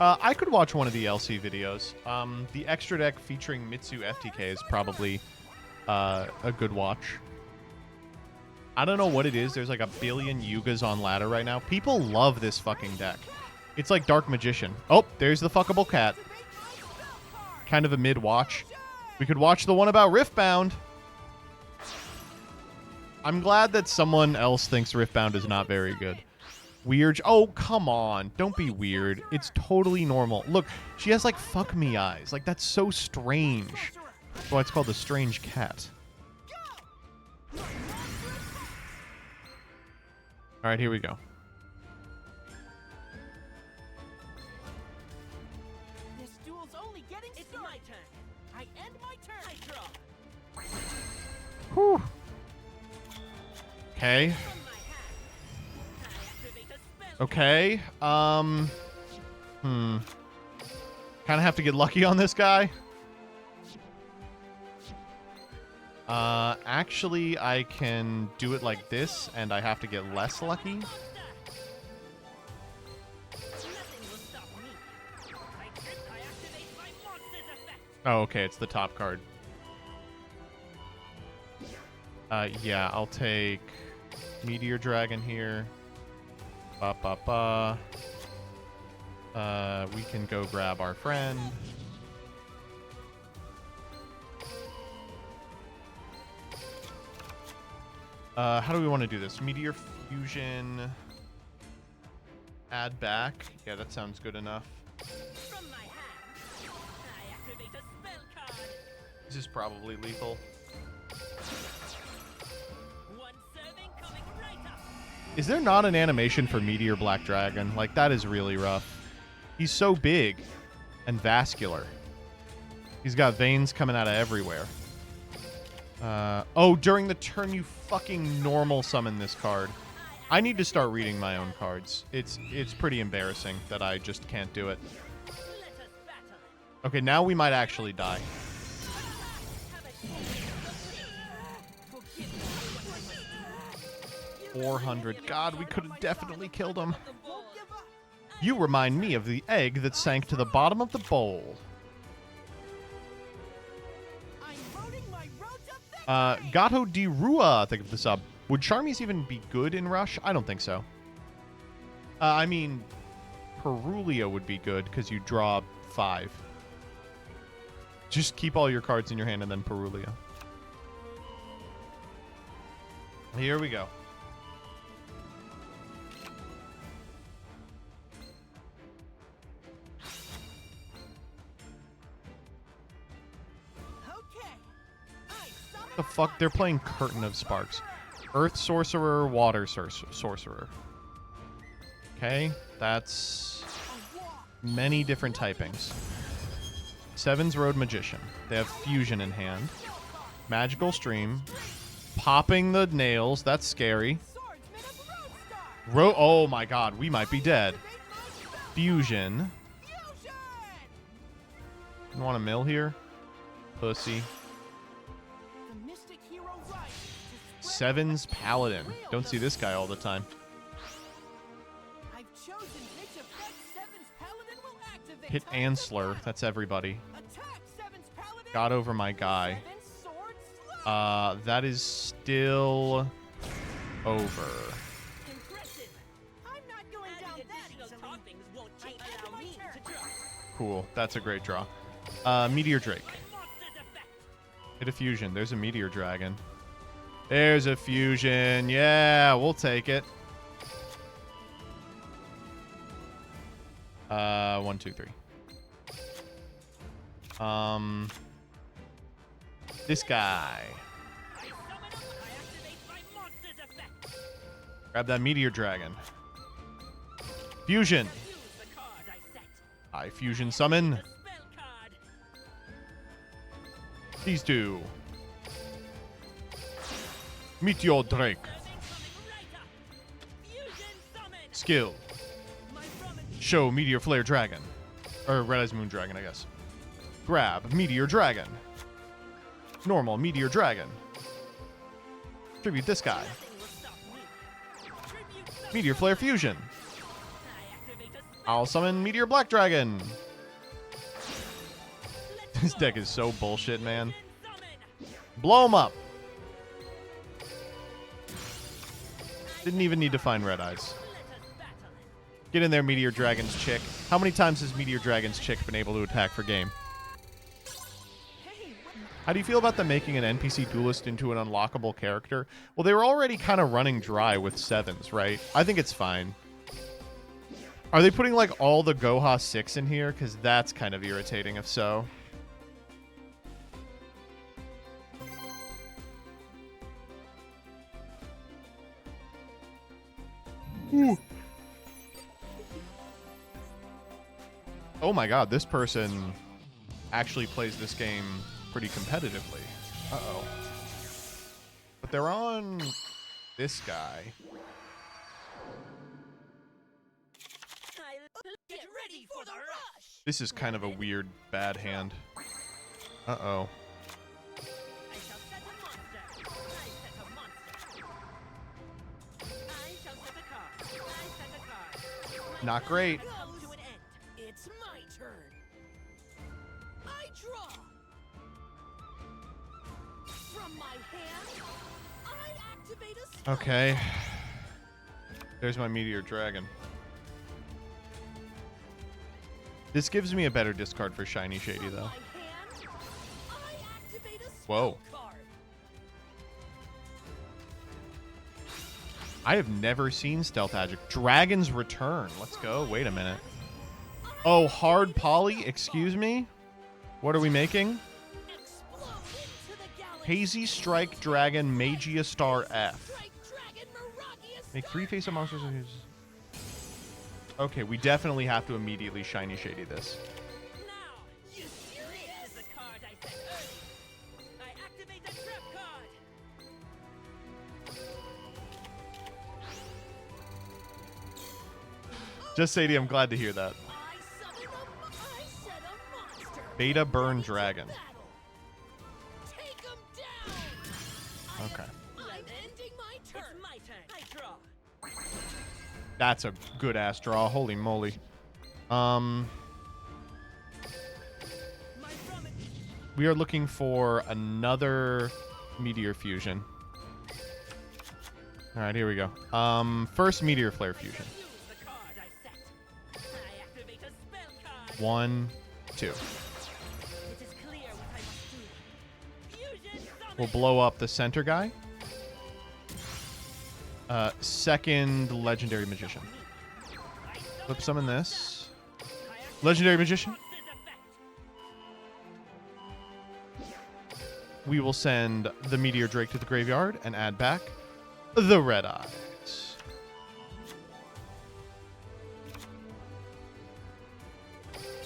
I could watch one of the LC videos. The extra deck featuring Mitsu FTK is probably a good watch. I don't know what it is. There's like a billion Yugas on ladder right now. People love this fucking deck. It's like Dark Magician. Oh, there's the fuckable cat. Kind of a mid-watch. We could watch the one about Riftbound. I'm glad that someone else thinks Riftbound is not very good. Weird. Oh, come on. Don't be weird. It's totally normal. Look, she has like fuck me eyes. Like, that's so strange. That's why it's called the strange cat. All right, here we go. This duel's only getting started. It's my turn. I end my turn. I draw. Whew. Okay. From my hand, I activate a spell. Okay. Kind of have to get lucky on this guy. Actually, I can do it like this, and I have to get less lucky. Nothing will stop me. I activate my monster's effect. Oh, okay, it's the top card. Yeah, I'll take Meteor Dragon here. Ba. We can go grab our friend. How do we want to do this? Meteor Fusion. Add back. Yeah, that sounds good enough. From my hand, I activate a spell card. This is probably lethal. One serving coming right up. Is there not an animation for Meteor Black Dragon? Like, that is really rough. He's so big and vascular. He's got veins coming out of everywhere. Oh, during the turn you fucking normal summon this card. I need to start reading my own cards. It's pretty embarrassing that I just can't do it. Let us battle. Okay, now we might actually die. Have a share. Forgive me for what I must do. 400. God, we could have definitely killed him. The ball. You remind me of the egg that sank to the bottom of the bowl. I'm voting my road to victory. Gato di Rua, think of this up. Would Charmies even be good in Rush? I don't think so. I mean, Perulia would be good because you draw 5. Just keep all your cards in your hand and then Perulia. Here we go. Okay. I summon The fuck? They're playing Curtain of Sparks. Earth Sorcerer, Water Sorcerer. Okay, that's many different typings. Seven's Road Magician. They have Fusion in hand. Magical Stream. Popping the nails. That's scary. swordsman of Roadstar. Oh my god, we might be dead. Activate my spell. Fusion. Fusion. You want a mill here? Pussy. The mystic hero rises to spread Seven's Paladin. Don't see this guy all the time. I've chosen which effect Seven's Paladin will activate. Hit Ansler. That's everybody. Attack Seven's Paladin. Got over my guy. Seven sword slash. That is still over. Impressive. I'm not going down that easily. Toppings won't change allow me to draw. Cool. That's a great draw. Meteor Drake. My monster's effect. Hit a fusion. There's a Meteor Dragon. There's a fusion. Yeah, we'll take it. 1, 2, 3. This guy. I summon up. I activate my monster's effect. Grab that Meteor Dragon. Fusion. Use the card I set. I fusion summon The spell card. these two. Meteor Drake. Serving coming right up. Fusion summon. Skill. My summon. Show Meteor Flare Dragon. Or Red Eyes Moon Dragon, I guess. Grab Meteor Dragon. Normal Meteor Dragon. Tribute this guy. Nothing will stop me. Tribute summon. Meteor Flare Fusion. I activate a I'll summon Meteor Black Dragon. This deck is so bullshit, man. Blow him up. Didn't even need to find Red Eyes. Get in there, Meteor Dragon's chick. How many times has Meteor Dragon's chick been able to attack for game? How do you feel about them making an NPC duelist into an unlockable character? Well, they were already kind of running dry with 7s, right? I think it's fine. Are they putting, like, all the Goha 6 in here? Because that's kind of irritating if so. Ooh. Oh my god, this person actually plays this game pretty competitively. Uh-oh. But they're on this guy. Get ready for the rush. This is kind of a weird, bad hand. Uh-oh. I shall set a monster. I set a monster. I shall set a card. I set a card. Not great. Comes to an end. It's my turn. I draw. From my hand, I activate a spell. Okay. There's my Meteor Dragon. This gives me a better discard for Shiny Shady, though. Whoa. I have never seen Stealth Magic. Dragon's Return. Let's go. Wait a minute. Oh, hard poly? Excuse me? What are we making? Hazy Strike Dragon Magia Star F. Make 3 face-up monsters. Okay, we definitely have to immediately Shiny Shady this. Now, you serious? The card I set early. I activate the trap card. Just Sadie, I'm glad to hear that. I set a monster. Beta Burn Dragon. Take him down. Okay. I'm ending my turn. It's my turn. I draw. That's a good-ass draw. Holy moly. We are looking for another Meteor Fusion. All right, here we go. First Meteor Flare Fusion. Use the card I set. I activate a spell card. 1, 2. It is clear what I must do. Fusion summon. We'll blow up the center guy. Second Legendary Magician. Flip summon this. Legendary Magician. We will send the Meteor Drake to the graveyard and add back the Red Eyes.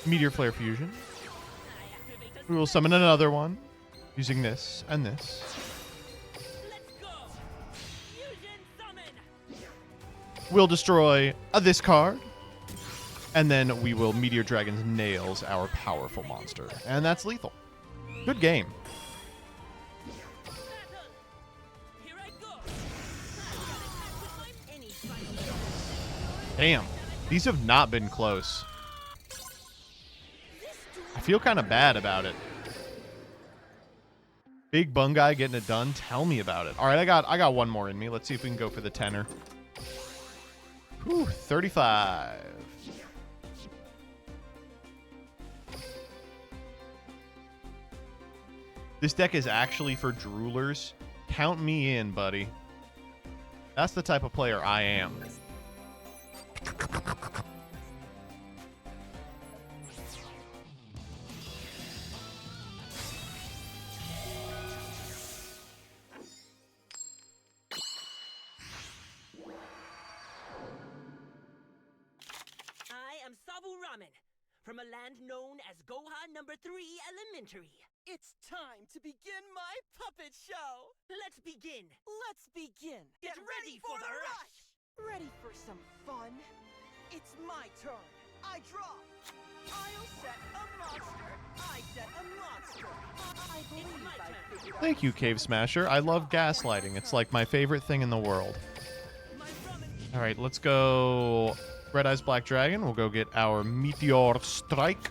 Meteor Flare Fusion. We will summon another one using this and this. Let's go. Fusion summon. We'll destroy this card. And then we will Meteor Dragon's Nails, our powerful monster. And that's lethal. Good game. Here I go. Any Damn. These have not been close. I feel kind of bad about it. Big Bun Guy getting it done. Tell me about it. All right, I got one more in me. Let's see if we can go for the tenor. Whew, 35. This deck is actually for droolers. Count me in, buddy. That's the type of player I am. I am Sabu Ramen, from a land known as Goha number 3 Elementary. It's time to begin my puppet show! Let's begin. Let's begin! Get ready for the rush. Ready for some fun? It's my turn. I draw. I'll set a monster. I set a monster. I believe my I turn. figured out Thank you, Cave Smasher. I love gaslighting. It's like my favorite thing in the world. My ramen. All right, let's go Red Eyes Black Dragon. We'll go get our Meteor Strike.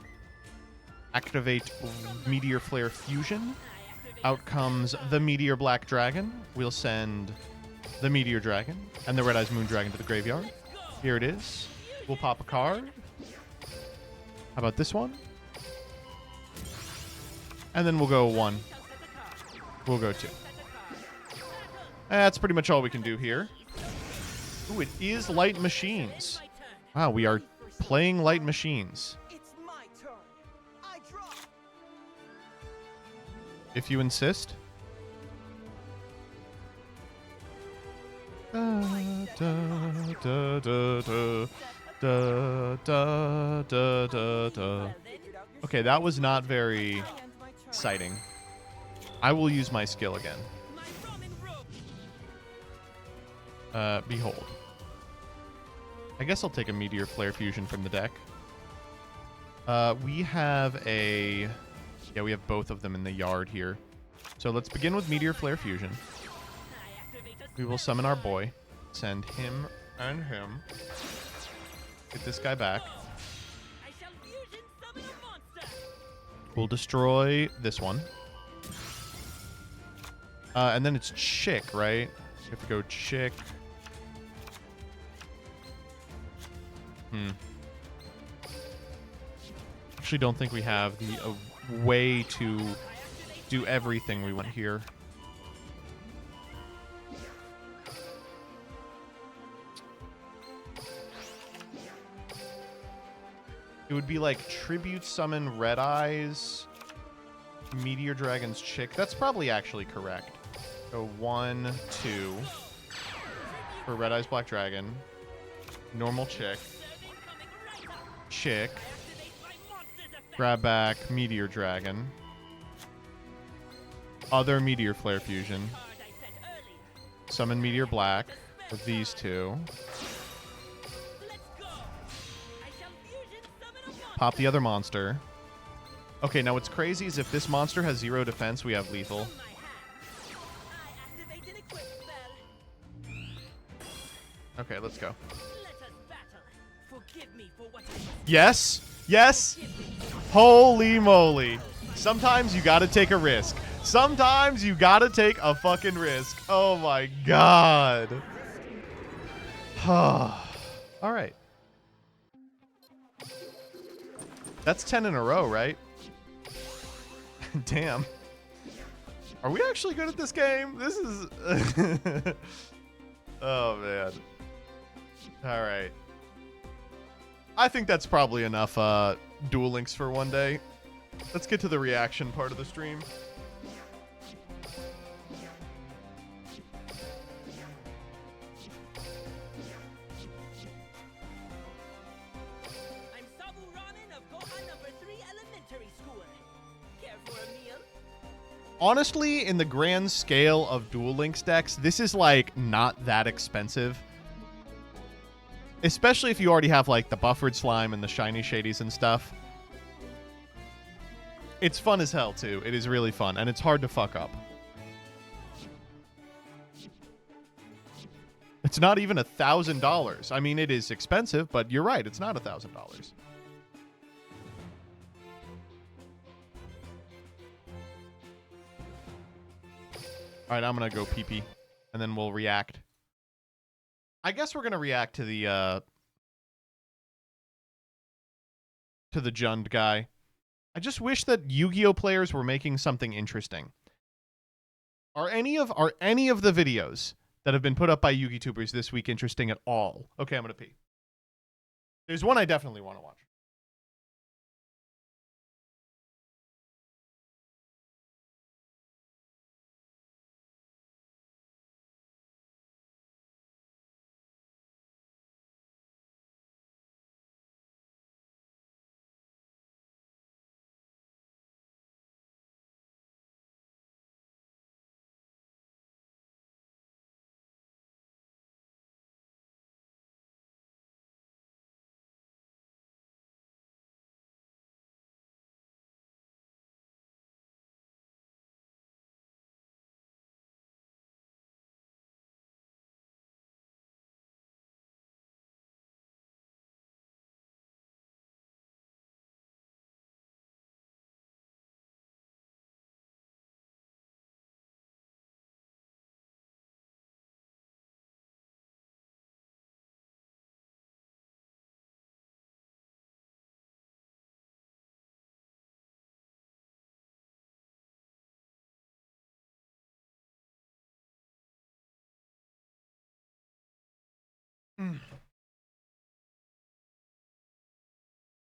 Activate Meteor Flare Fusion. Out comes the Meteor Black Dragon. We'll send the Meteor Dragon and the Red Eyes Moon Dragon to the graveyard. Here it is. We'll pop a card. How about this one? And then we'll go 1. We'll go 2. That's pretty much all we can do here. Ooh, it is Light Machines. Wow, we are playing Light Machines. It's my turn. I draw. If you insist. Da, da, da, da, da, da, da, da, da. Okay, that was not very exciting. I will use my skill again. Behold. I guess I'll take a Meteor Flare Fusion from the deck. We have a... Yeah, we have both of them in the yard here. So let's begin with Meteor Flare Fusion. We will summon our boy. Send him and him. Get this guy back. We'll destroy this one. And then it's Chick, right? We have to go Chick. Actually, don't think we have the way to do everything we want here. It would be like Tribute Summon Red Eyes, Meteor Dragon's Chick. That's probably actually correct. So 1, 2 for Red Eyes Black Dragon. Normal Chick. Chick. Grab back Meteor Dragon. Other Meteor Flare Fusion. Summon Meteor Black with these two. Pop the other monster. Okay, now what's crazy is if this monster has 0 defense, we have lethal. Okay, let's go. Yes! Yes! Holy moly. Sometimes you gotta take a risk. Sometimes you gotta take a fucking risk. Oh my god. Alright. That's 10 in a row, right? Damn. Are we actually good at this game? This is... Oh, man. All right. I think that's probably enough Duel Links for one day. Let's get to the reaction part of the stream. Honestly, in the grand scale of Duel Links decks, this is, like, not that expensive. Especially if you already have, like, the Buffered Slime and the Shiny Shadies and stuff. It's fun as hell, too. It is really fun, and it's hard to fuck up. It's not even $1,000. I mean, it is expensive, but you're right. It's not $1,000. All right, I'm going to go pee-pee, and then we'll react. I guess we're going to react to the Jund guy. I just wish that Yu-Gi-Oh players were making something interesting. Are any of the videos that have been put up by Yu-Gi-Tubers this week interesting at all? Okay, I'm going to pee. There's one I definitely want to watch.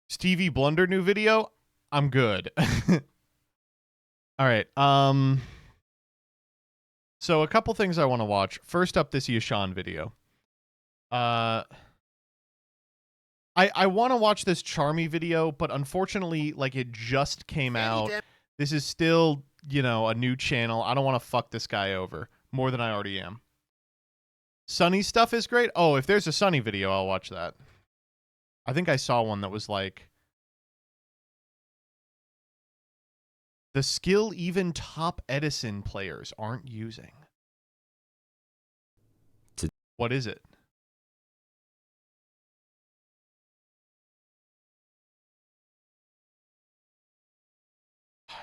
Stevie Blunder new video? I'm good. All right. So a couple things I want to watch. First up, this Yashan video. I want to watch this Charmy video, but unfortunately, like, it just came out. This is still, you know, a new channel. I don't want to fuck this guy over more than I already am. Sunny stuff is great. Oh, if there's a Sunny video, I'll watch that. I think I saw one that was like, the skill even top Edison players aren't using. What is it?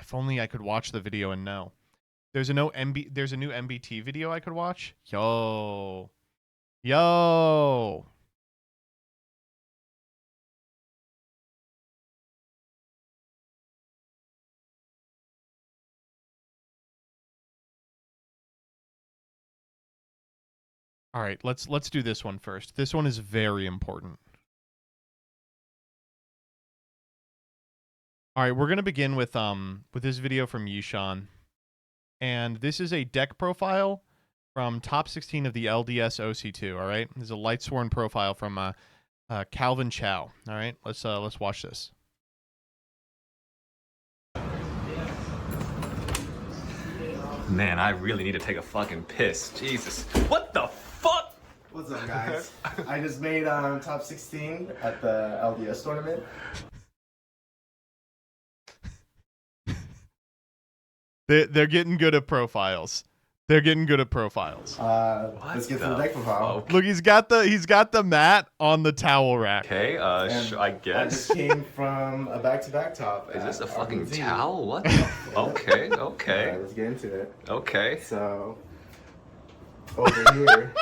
If only I could watch the video and know. There's a new MBT video I could watch. Yo. Yo. All right, let's do this one first. This one is very important. All right, we're going to begin with this video from Yishan. And this is a deck profile from top 16 of the LDS OC2, all right? This is a Lightsworn profile from Calvin Chow. All right, let's watch this. Man, I really need to take a fucking piss. Jesus. What the fuck? What's up, guys? I just made top 16 at the LDS tournament. They're getting good at profiles. They're getting good at profiles. Let's get to the deck profile. Look, he's got the mat on the towel rack. Okay, I guess. I just came from a back-to-back top. Is this a fucking towel? What the Okay, okay. Alright, let's get into it. Okay. So, over here,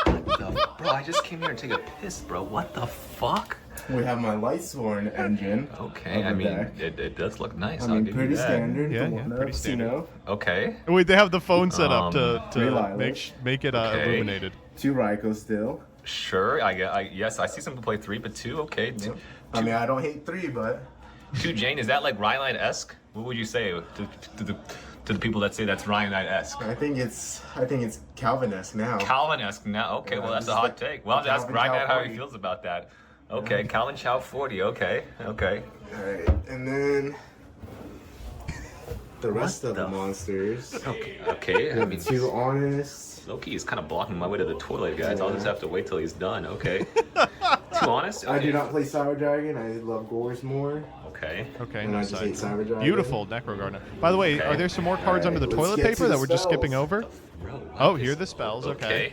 Bro, I just came here to take a piss, bro. What the fuck? we have my Lightsworn engine. Okay, I on the mean, deck. it does look nice. I I'll mean, give pretty you that. standard. Yeah, the yeah, one-ups, pretty standard. You know? Okay. Wait, they have the phone set up to Relilash. make it Okay. illuminated. 2 Raikou still. Sure, yes, I see some people play 3, but 2, okay. Yep. I mean, I don't hate 3, but 2 Jane, is that like Rhinelite-esque? What would you say to the people that say that's Rhinelite-esque? I think it's Calvin-esque now. Calvin-esque now. Okay, Yeah, well, that's this a is hot the- take. Well, the ask Calvin Rhinelite Chow how 40. he feels about that. Okay, Calvin Chow 40. Okay, okay. Alright, and then the rest of the monsters. Okay. I mean, 2 Honest. Loki is kind of blocking my way to the toilet, guys. I'll just have to wait till he's done. Okay. Too honest. I do Okay. not play Cyber Dragon. I love Gores more. Okay. Okay, And no I just hate side. Cyber Dragon. Beautiful Necro Gardener. By the way, Okay. are there some more cards under the Let's toilet get to paper the that we're just spells. skipping over? Bro, what Oh, is- here are the spells. Okay.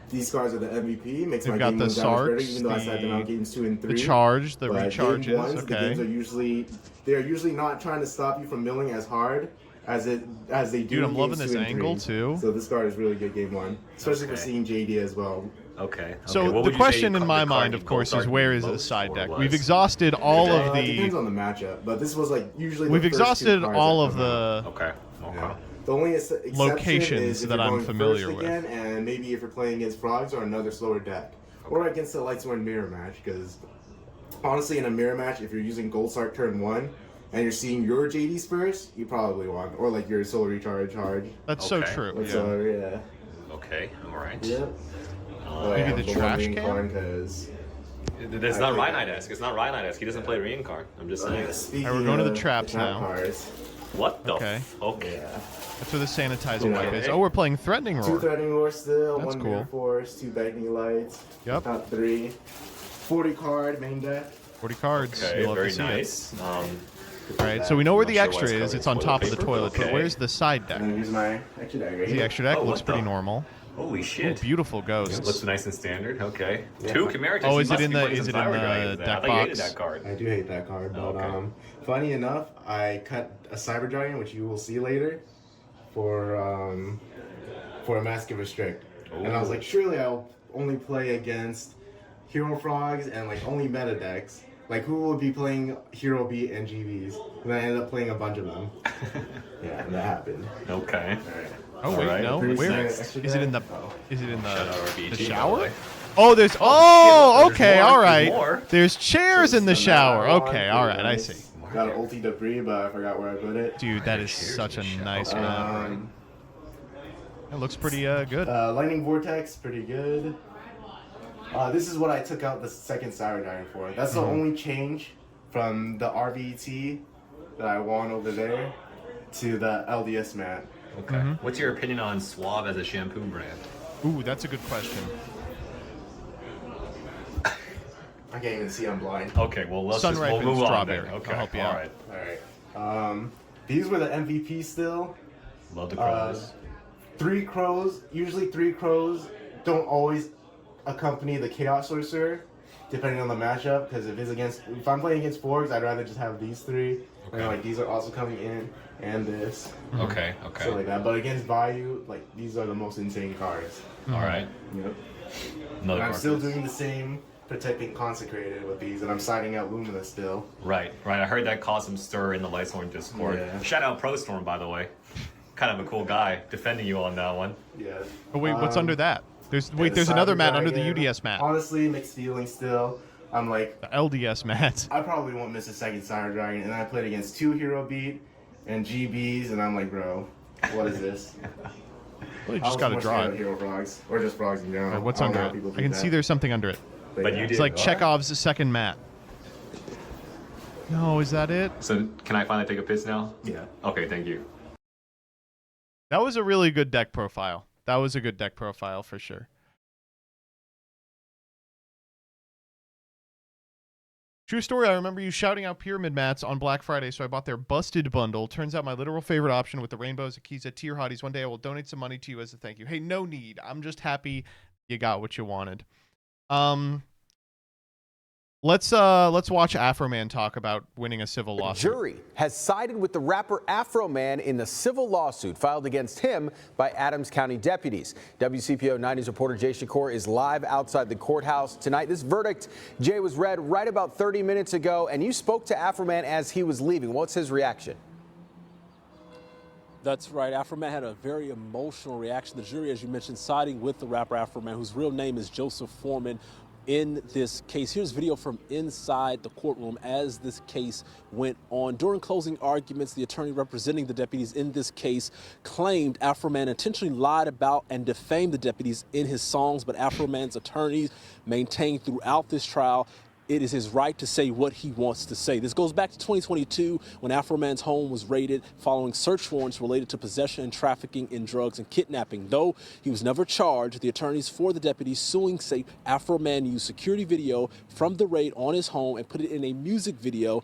These cards are the MVP. Makes They've my got game the one damage better, Sarks, even though I said them out games 2 and 3. The charge, the But recharges. game ones, the games are Okay. they're usually not trying to stop you from milling as hard as they do. Dude, I'm in loving games this 2 and angle 3. too. So this card is really good game 1, especially for Okay. seeing JD as well. Okay. So What would the you say question in the my card mind, you of course, both is where argued is the most side for deck? was? We've exhausted all of It depends the. on the matchup, but this was like usually the We've first 2 exhausted cards all that of come out. the. Okay. Okay. Yeah. The only exception Locations is if that you're I'm going familiar first with. again, and maybe if you're playing against frogs or another slower deck, or against a Lightsworn mirror match. Because honestly, in a mirror match, if you're using Gold Sark turn 1 and you're seeing your JDs first, you probably won, or like your Solar Recharge charge. That's so Okay. true. Yeah. So yeah. Okay. All right. Yep. Maybe the trash can? Because It's not Rhinelite-esque. It's not Rhinelite-esque. He doesn't play reincarn. I'm just saying. speaking Alright, we're going to the of traps trap now. cards, What the? Okay. Okay. yeah. That's where the sanitizer Yeah. wipe is. Oh, we're playing Threatening 2 Roar. Threatening Roar still, That's 1 cool. Mirror Force, 2 Beckoning Lights. Yep. Top 3. 40 card main deck. 40 cards. Okay. You love Very to see nice. it. All right, so we know where I'm the not sure extra why it's is. covered It's on in top of the toilet toilet. paper. But where's the side deck? And then here's my extra deck right The here. extra deck Oh, looks what pretty the- normal. Holy Oh, shit. beautiful ghosts. Looks nice and standard. Okay. Yeah. 2 Chimera. Oh, He is it must in be the- playing is some it in Cyber the Dragons then. deck I thought you hated box? that card. I do hate that card, but Okay. funny enough, I cut a Cyber Dragon, which you will see later, for a Mask of Restrict. And I was like, surely I'll only play against Hero Frogs and like only meta decks. Like who will be playing Hero Beat and GVs? And I ended up playing a bunch of them. Yeah, and that happened. Okay. Alright. Oh wait, Alright, no. Pretty Where sick. is it in the? Is it in Shout out the RBG, by the shower? way. Oh, there's. shit, Oh, look, okay, there's all more, right. there's more. There's chairs in the So shower. that Okay, one, all right, pretty I nice. see. Got an ulti debris, but I forgot where I put it. Dude, that is Cheers such a in the shower. nice Okay, map. alright. It looks pretty good. Lightning Vortex, pretty good. This is what I took out the second Cyber Dragon for. That's the only change from the RVT that I won over there to the LDS mat. Okay. What's your opinion on Suave as a shampoo brand? Ooh, that's a good question. I can't even see, I'm blind. Okay, well we'll Sun-ripened move strawberry. on then. I'll Okay, help you all out. right. Alright. These were the MVP still. Love the crows. 3 crows, usually 3 crows don't always accompany the Chaos Sorcerer, depending on the matchup, because if I'm playing against Forks, I'd rather just have these 3. Okay. And like these are also coming in, and this. Okay. So like that. But against Vayu, like these are the most insane cards. All right. Yep. Another And I'm card, still please. doing the same protecting Consecrated with these, and I'm siding out Lumina still. Right. I heard that caused some stir in the Lightstorm Discord. Yeah. Shout out ProStorm, by the way. Kind of a cool guy defending you on that one. Yeah. Oh wait, what's under that? There's The there's another Cyber mat under the Dragon. UDS mat. Honestly, mixed feelings still. I'm like, The LDS mat. I probably won't miss a second Cyber Dragon, and I played against 2 Hero Beat and GBs, and I'm like, bro, what is this? Well, you just gotta draw it. Hero Frogs, or just Frogs in general. Alright, what's I don't under know it? how people I do can that. see there's something under it. But you It's did. like All right. Chekhov's second mat. No, is that it? So can I finally take a piss now? Yeah. Okay, thank you. That was a really good deck profile. That was a good deck profile for sure. True story, I remember you shouting out Pyramid Mats on Black Friday, so I bought their Busted Bundle. Turns out my literal favorite option with the rainbows, Akiza, Tier Hotties. One day I will donate some money to you as a thank you. Hey, no need. I'm just happy you got what you wanted. Let's watch Afro Man talk about winning a civil The lawsuit. jury has sided with the rapper Afro Man in the civil lawsuit filed against him by Adams County deputies. WCPO 90's reporter Jay Shakur is live outside the courthouse tonight. This verdict, Jay, was read right about 30 minutes ago, and you spoke to Afro Man as he was leaving. What's his reaction? That's right. Afro Man had a very emotional reaction. The jury, as you mentioned, siding with the rapper Afro Man, whose real name is Joseph Foreman, in this case. Here's video from inside the courtroom as this case went on. During closing arguments, the attorney representing the deputies in this case claimed Afro Man intentionally lied about and defamed the deputies in his songs, but Afro Man's attorneys maintained throughout this trial it is his right to say what he wants to say. This goes back to 2022 when Afro Man's home was raided following search warrants related to possession and trafficking in drugs and kidnapping. Though he was never charged, the attorneys for the deputies suing say Afro Man used security video from the raid on his home and put it in a music video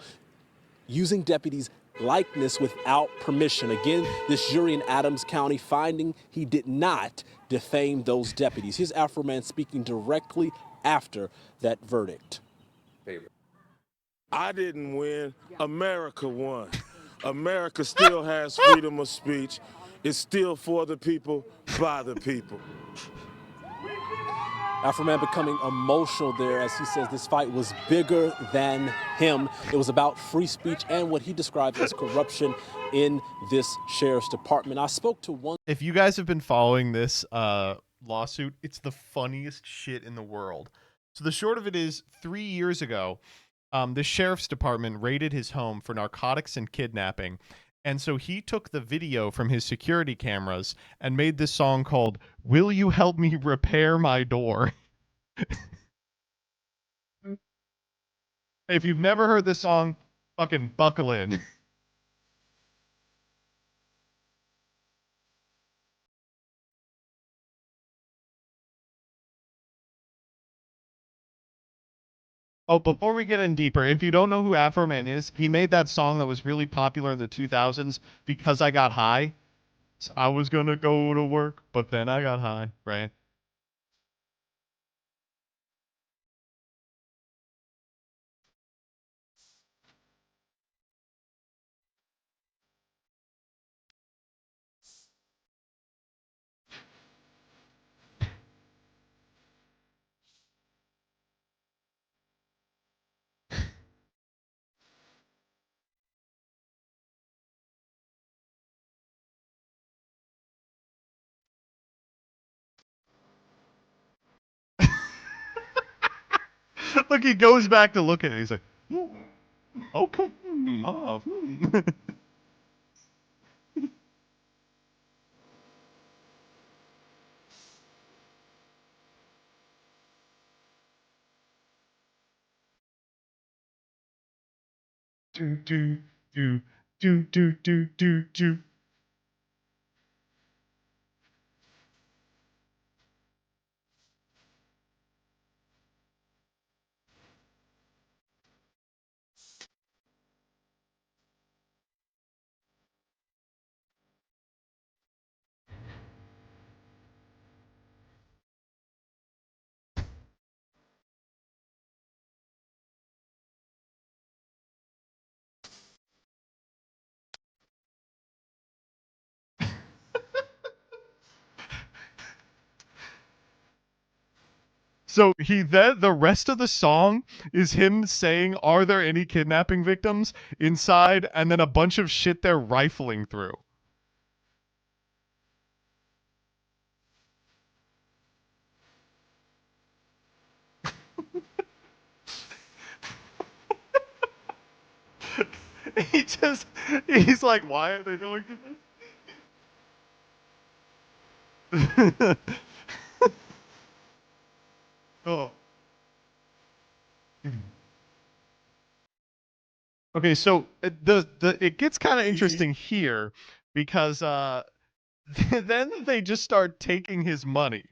using deputies' likeness without permission. Again, this jury in Adams County finding he did not defame those deputies. Here's Afro Man speaking directly after that verdict. I didn't win. America won. America still has freedom of speech. It's still for the people, by the people. Afro Man becoming emotional there as he says this fight was bigger than him. It was about free speech and what he described as corruption in this sheriff's department. I spoke to one. If you guys have been following this lawsuit, it's the funniest shit in the world. So the short of it is, 3 years ago, the sheriff's department raided his home for narcotics and kidnapping. And so he took the video from his security cameras and made this song called "Will You Help Me Repair My Door?" If you've never heard this song, fucking buckle in. Oh, before we get in deeper, if you don't know who Afro Man is, he made that song that was really popular in the 2000s, Because I Got High. So I was gonna go to work, but then I got high, right? Look, he goes back to look at it. He's like, okay. Do. So the rest of the song is him saying, "Are there any kidnapping victims inside?" And then a bunch of shit they're rifling through. He's like, why are they doing this? Oh. Okay, so it gets kind of interesting here because then they just start taking his money.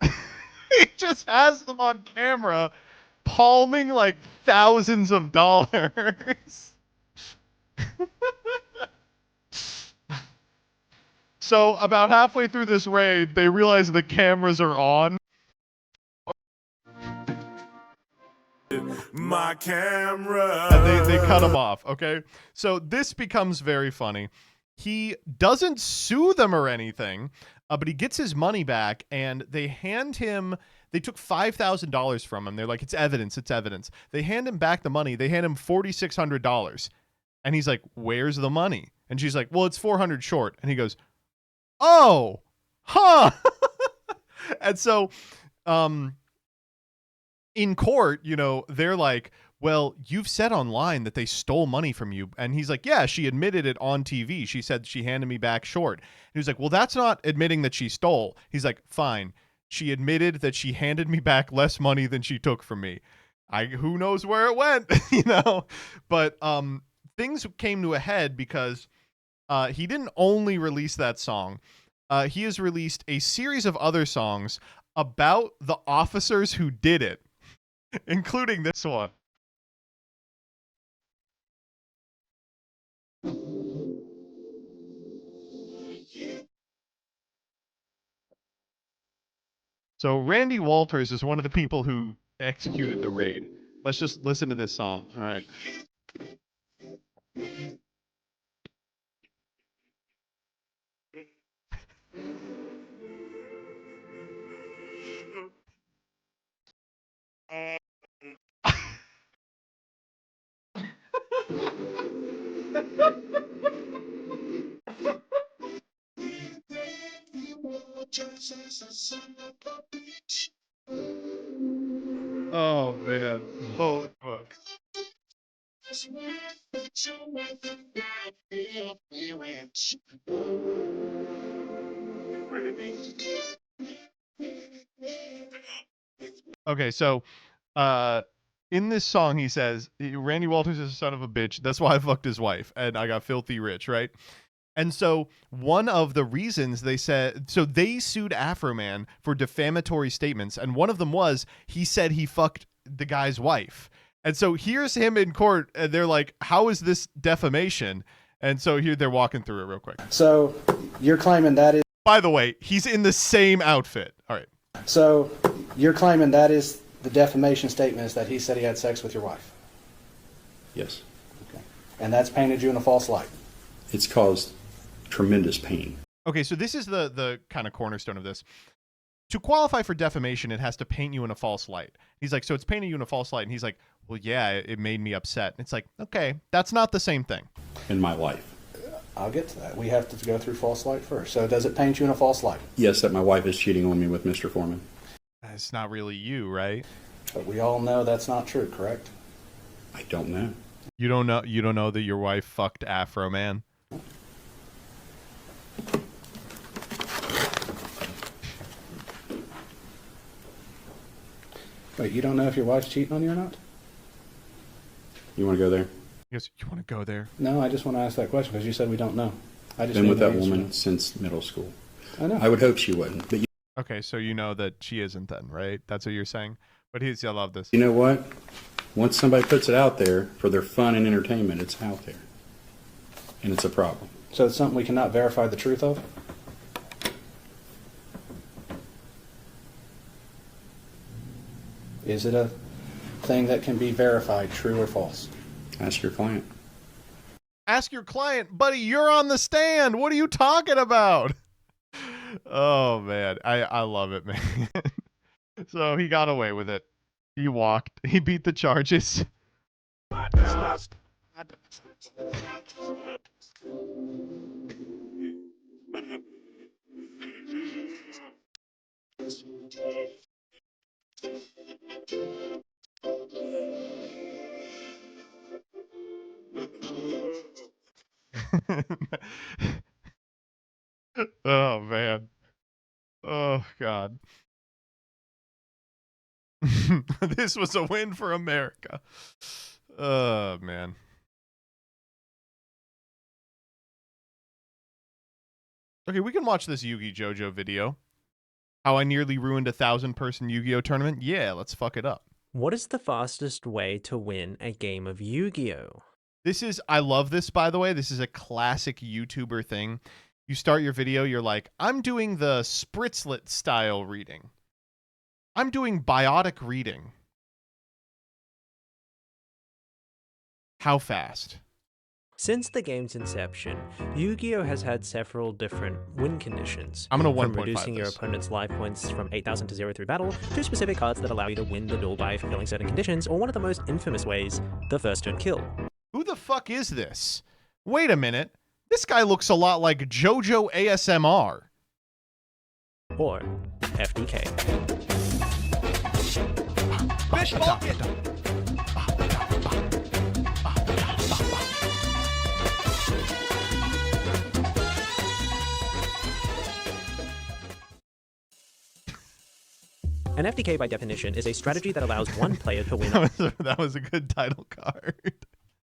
He just has them on camera palming like thousands of dollars. So about halfway through this raid, they realize the cameras are on. My camera. And they cut him off, okay? So this becomes very funny. He doesn't sue them or anything, but he gets his money back, and they hand him... They took $5,000 from him. They're like, it's evidence, it's evidence. They hand him back the money. They hand him $4,600. And he's like, where's the money? And she's like, well, it's 400 short. And he goes, oh, huh. And so in court, you know, they're like, well, you've said online that they stole money from you. And he's like, yeah, she admitted it on TV. She said she handed me back short. And he was like, well, that's not admitting that she stole. He's like, fine. She admitted that she handed me back less money than she took from me. Who knows where it went, you know? But things came to a head because he didn't only release that song. He has released a series of other songs about the officers who did it, including this one. So Randy Walters is one of the people who executed the raid. Let's just listen to this song. All right. Oh man, holy fuck. Okay, so in this song he says Randy Walters is a son of a bitch. That's why I fucked his wife and I got filthy rich, right? And so one of the reasons they said, so they sued Afro Man for defamatory statements, and one of them was he said he fucked the guy's wife. And so here's him in court, and they're like, how is this defamation? And so here they're walking through it real quick. So you're claiming that is... By the way, he's in the same outfit. All right. So you're claiming that is the defamation statement is that he said he had sex with your wife? Yes. Okay. And that's painted you in a false light? It's caused tremendous pain. Okay, so this is the kind of cornerstone of this. To qualify for defamation, it has to paint you in a false light. He's like, so it's painting you in a false light. And he's like, well, yeah, it made me upset. And it's like, okay, that's not the same thing. In my life. I'll get to that. We have to go through false light first. So does it paint you in a false light? Yes, that my wife is cheating on me with Mr. Foreman. It's not really you, right? But we all know that's not true, correct? I don't know. You don't know. You don't know that your wife fucked Afro Man. Wait, you don't know if your wife's cheating on you or not? You want to go there? Yes, you want to go there? No, I just want to ask that question because you said we don't know. I just Been with need that the answer. woman since middle school. I know. I would hope she wouldn't. But Okay, so you know that she isn't then, right? That's what you're saying. But I love this. you know what? Once somebody puts it out there for their fun and entertainment, it's out there. And it's a problem. So it's something we cannot verify the truth of? Is it a thing that can be verified, true or false? Ask your client. Ask your client, buddy. You're on the stand. What are you talking about? Oh man, I love it, man. So he got away with it. He walked. He beat the charges. Oh man. Oh god. This was a win for America. Oh man. Okay, we can watch this Yugi JoJo video. How I nearly ruined a 1,000-person Yu-Gi-Oh tournament. Yeah, let's fuck it up. What is the fastest way to win a game of Yu-Gi-Oh? I love this, by the way. This is a classic YouTuber thing. You start your video, you're like, I'm doing the Spritzlet style reading. I'm doing biotic reading. How fast? Since the game's inception, Yu-Gi-Oh has had several different win conditions. I'm gonna From 1.5 reducing your this. opponent's life points from 8,000 to 0 through battle, to specific cards that allow you to win the duel by fulfilling certain conditions, or one of the most infamous ways, the first turn kill. Who the fuck is this? Wait a minute. This guy looks a lot like JoJo ASMR. Or FDK. Fish bucket! An FDK, by definition, is a strategy that allows one player to win That was a good title card.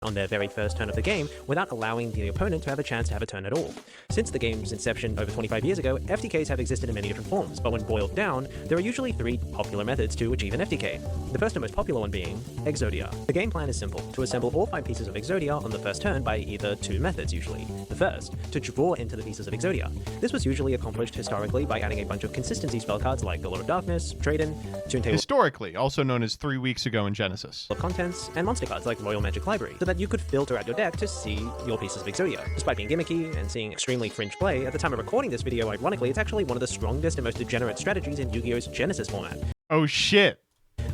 on their very first turn of the game without allowing the opponent to have a chance to have a turn at all. Since the game's inception over 25 years ago, FTKs have existed in many different forms, but when boiled down, there are usually three popular methods to achieve an FTK. The first and most popular one being Exodia. The game plan is simple: to assemble all 5 pieces of Exodia on the first turn by either 2 methods usually. The first, to draw into the pieces of Exodia. This was usually accomplished historically by adding a bunch of consistency spell cards like the Lord of Darkness, Trade-in, Toon-Table Historically, also known as 3 weeks ago in Genesis. of contents, and monster cards like Royal Magic Library, so that you could filter out your deck to see your pieces of Exodia. Despite being gimmicky and seeing extremely fringe play, at the time of recording this video, ironically, it's actually one of the strongest and most degenerate strategies in Yu-Gi-Oh's Genesis format. Oh shit.